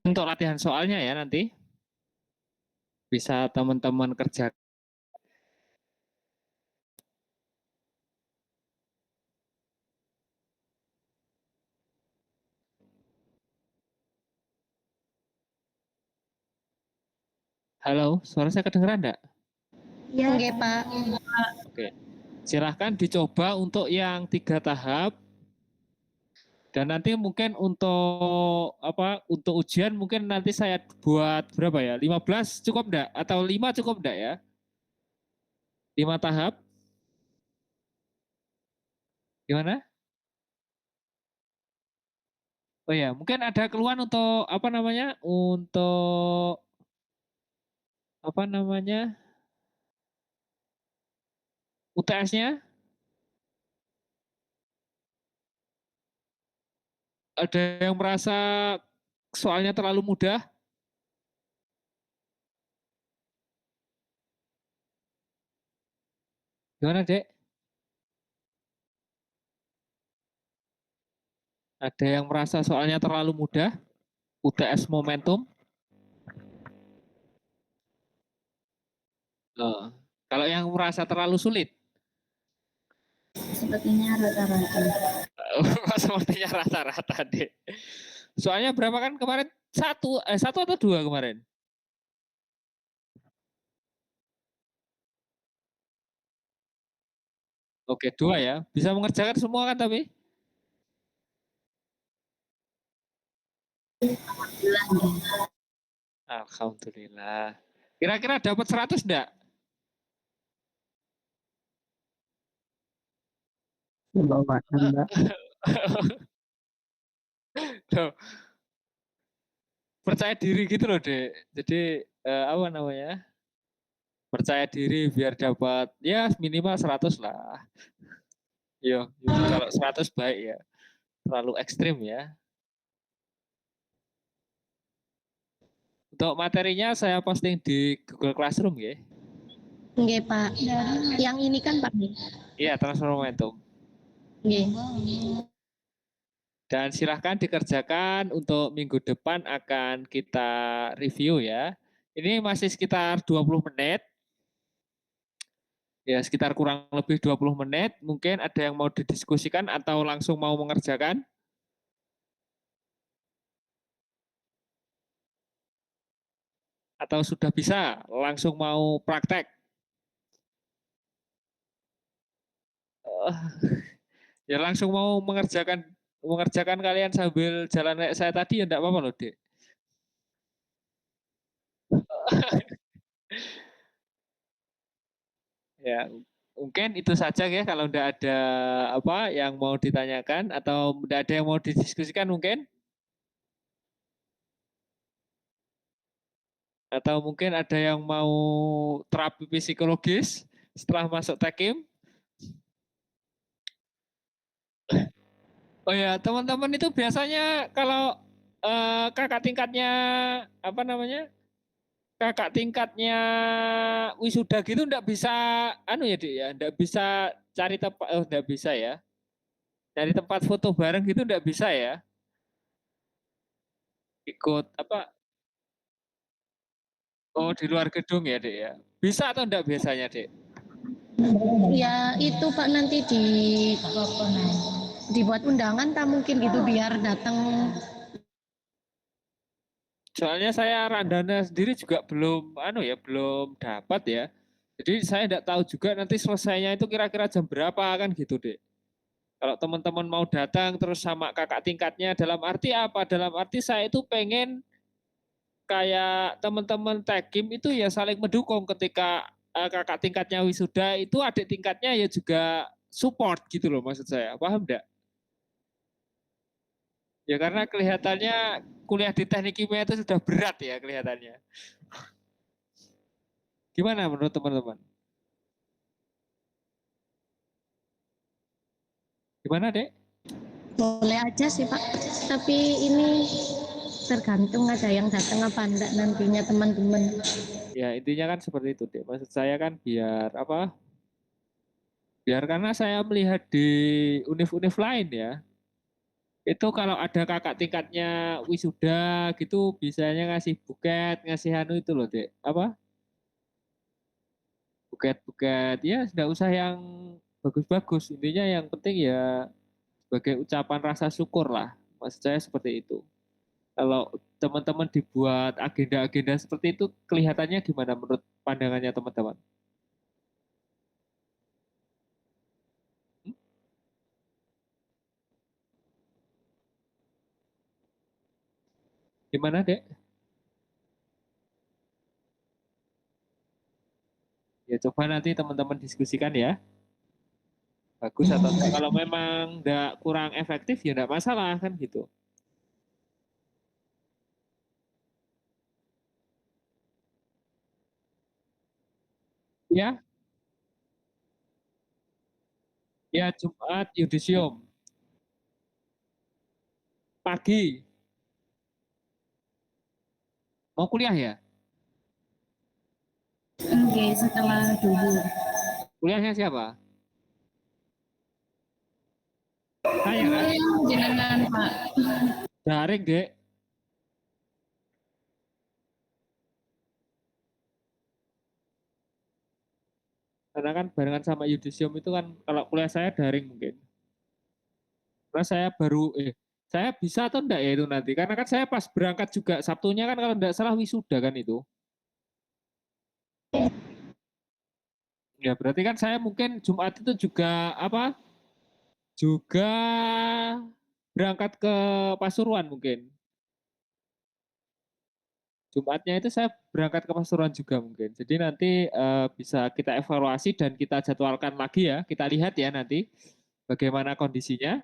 A: Untuk latihan soalnya ya nanti bisa teman-teman kerja. Halo, suara saya kedengeran enggak?
B: Ya. Oke, Pak.
A: Oke. Silahkan dicoba untuk yang 3 tahap. Dan nanti mungkin untuk ujian mungkin nanti saya buat berapa ya? 15 cukup enggak? Atau 5 cukup enggak ya? 5 tahap. Gimana? Oh ya, mungkin ada keluhan untuk apa namanya? Untuk apa namanya? UTS-nya ada yang merasa soalnya terlalu mudah? Gimana, Dek? Ada yang merasa soalnya terlalu mudah? UTS momentum? Oh. Kalau yang merasa terlalu sulit?
B: Sepertinya rata-rata.
A: Sepertinya rata-rata, Dek. Soalnya berapa kan kemarin? Satu atau dua kemarin? Oke, dua ya. Bisa mengerjakan semua kan tapi? Alhamdulillah. Kira-kira dapat 100 enggak?
C: Bawa Mbak.
A: Percaya diri gitu loh, Dek. Jadi apa namanya? Percaya diri biar dapat ya minimal 100 lah. Yo, kalau 100 baik ya. Terlalu ekstrim ya. Untuk materinya saya posting di Google Classroom ya.
B: Oke, Pak. Yang ini kan, Pak.
A: Iya, transfer momentum.
B: Oke.
A: Dan silahkan dikerjakan untuk minggu depan akan kita review ya. Ini masih sekitar 20 menit. Ya, sekitar kurang lebih 20 menit. Mungkin ada yang mau didiskusikan atau langsung mau mengerjakan? Atau sudah bisa langsung mau praktek? Ya langsung mau mengerjakan kalian sambil jalan kayak saya tadi ya enggak apa-apa loh, Dek. Ya, mungkin itu saja ya kalau enggak ada apa yang mau ditanyakan atau enggak ada yang mau didiskusikan mungkin atau mungkin ada yang mau terapi psikologis setelah masuk Tekim. Oh ya, teman-teman itu biasanya kalau kakak tingkatnya apa namanya? Kakak tingkatnya wisuda gitu enggak bisa anu ya, Dik ya, enggak bisa cari tempat enggak bisa ya. Cari tempat foto bareng gitu enggak bisa ya. Ikut apa? Oh, di luar gedung ya, Dek ya. Bisa atau enggak biasanya, Dek?
B: Ya, itu Pak nanti dibuat undangan tak mungkin gitu biar datang.
A: Soalnya saya Randana sendiri juga belum belum dapat ya. Jadi saya enggak tahu juga nanti selesainya itu kira-kira jam berapa kan gitu, Dek. Kalau teman-teman mau datang terus sama kakak tingkatnya dalam arti apa? Dalam arti saya itu pengen kayak teman-teman Tekim itu ya saling mendukung ketika kakak tingkatnya wisuda itu adik tingkatnya ya juga support gitu loh maksud saya. Paham enggak? Ya karena kelihatannya kuliah di teknik kimia itu sudah berat ya kelihatannya. Gimana menurut teman-teman? Gimana, Dek?
B: Boleh aja sih Pak. Tapi ini tergantung ada yang datang apa enggak nantinya teman-teman.
A: Ya intinya kan seperti itu, Dek. Maksud saya kan biar apa? Biar karena saya melihat di univ-univ lain ya, itu kalau ada kakak tingkatnya wisuda gitu bisanya ngasih buket, ngasih anu itu loh, Dek. Apa? Buket-buket ya tidak usah yang bagus-bagus. Intinya yang penting ya sebagai ucapan rasa syukur lah. Maksud saya seperti itu. Kalau teman-teman dibuat agenda-agenda seperti itu, kelihatannya gimana menurut pandangannya teman-teman? Gimana, Dek? Ya coba nanti teman-teman diskusikan ya. Bagus atau enggak. Kalau memang enggak kurang efektif ya enggak masalah kan gitu. Ya, ya Jumat yudisium pagi. Mau kuliah ya?
B: Oke, setelah dulu.
A: Kuliahnya siapa? Saya kan?
B: Jenengan Pak.
A: Daring, Dek. Karena kan barengan sama yudisium itu kan kalau kuliah saya daring mungkin. Karena saya bisa atau enggak ya itu nanti. Karena kan saya pas berangkat juga Sabtunya kan kalau enggak salah wisuda kan itu. Ya berarti kan saya mungkin Jumat itu juga apa? Juga berangkat ke Pasuruan mungkin. Jumatnya itu saya berangkat ke Pasuruan juga mungkin. Jadi nanti bisa kita evaluasi dan kita jadwalkan lagi ya. Kita lihat ya nanti bagaimana kondisinya.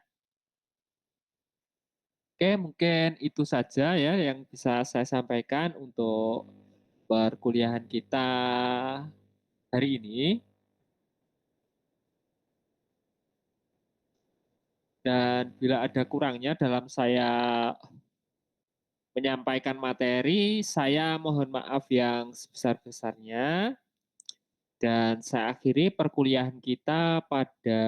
A: Oke, mungkin itu saja ya yang bisa saya sampaikan untuk perkuliahan kita hari ini. Dan bila ada kurangnya dalam saya menyampaikan materi, saya mohon maaf yang sebesar-besarnya. Dan saya akhiri perkuliahan kita pada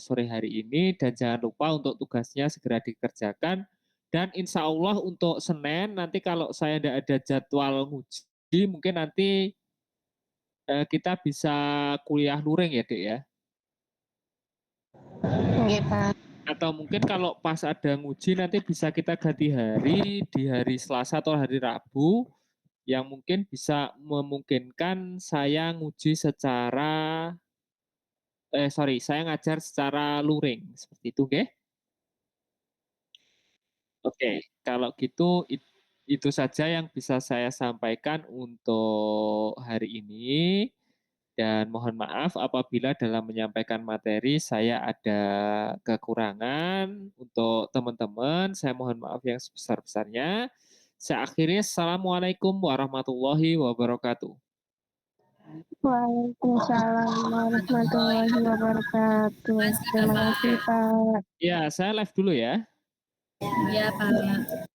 A: sore hari ini dan jangan lupa untuk tugasnya segera dikerjakan. Dan insya Allah untuk Senin nanti kalau saya tidak ada jadwal nguji mungkin nanti kita bisa kuliah luring ya Dek ya.
B: Oke Pak.
A: Atau mungkin kalau pas ada nguji nanti bisa kita ganti hari di hari Selasa atau hari Rabu yang mungkin bisa memungkinkan saya nguji secara saya ngajar secara luring seperti itu, oke? Oke, kalau gitu itu saja yang bisa saya sampaikan untuk hari ini. Dan mohon maaf apabila dalam menyampaikan materi saya ada kekurangan untuk teman-teman. Saya mohon maaf yang sebesar-besarnya. Saya akhiri, Assalamualaikum warahmatullahi wabarakatuh.
B: Waalaikumsalam warahmatullahi wabarakatuh. Terima kasih Pak.
A: Ya, saya live dulu ya.
B: Iya Pak.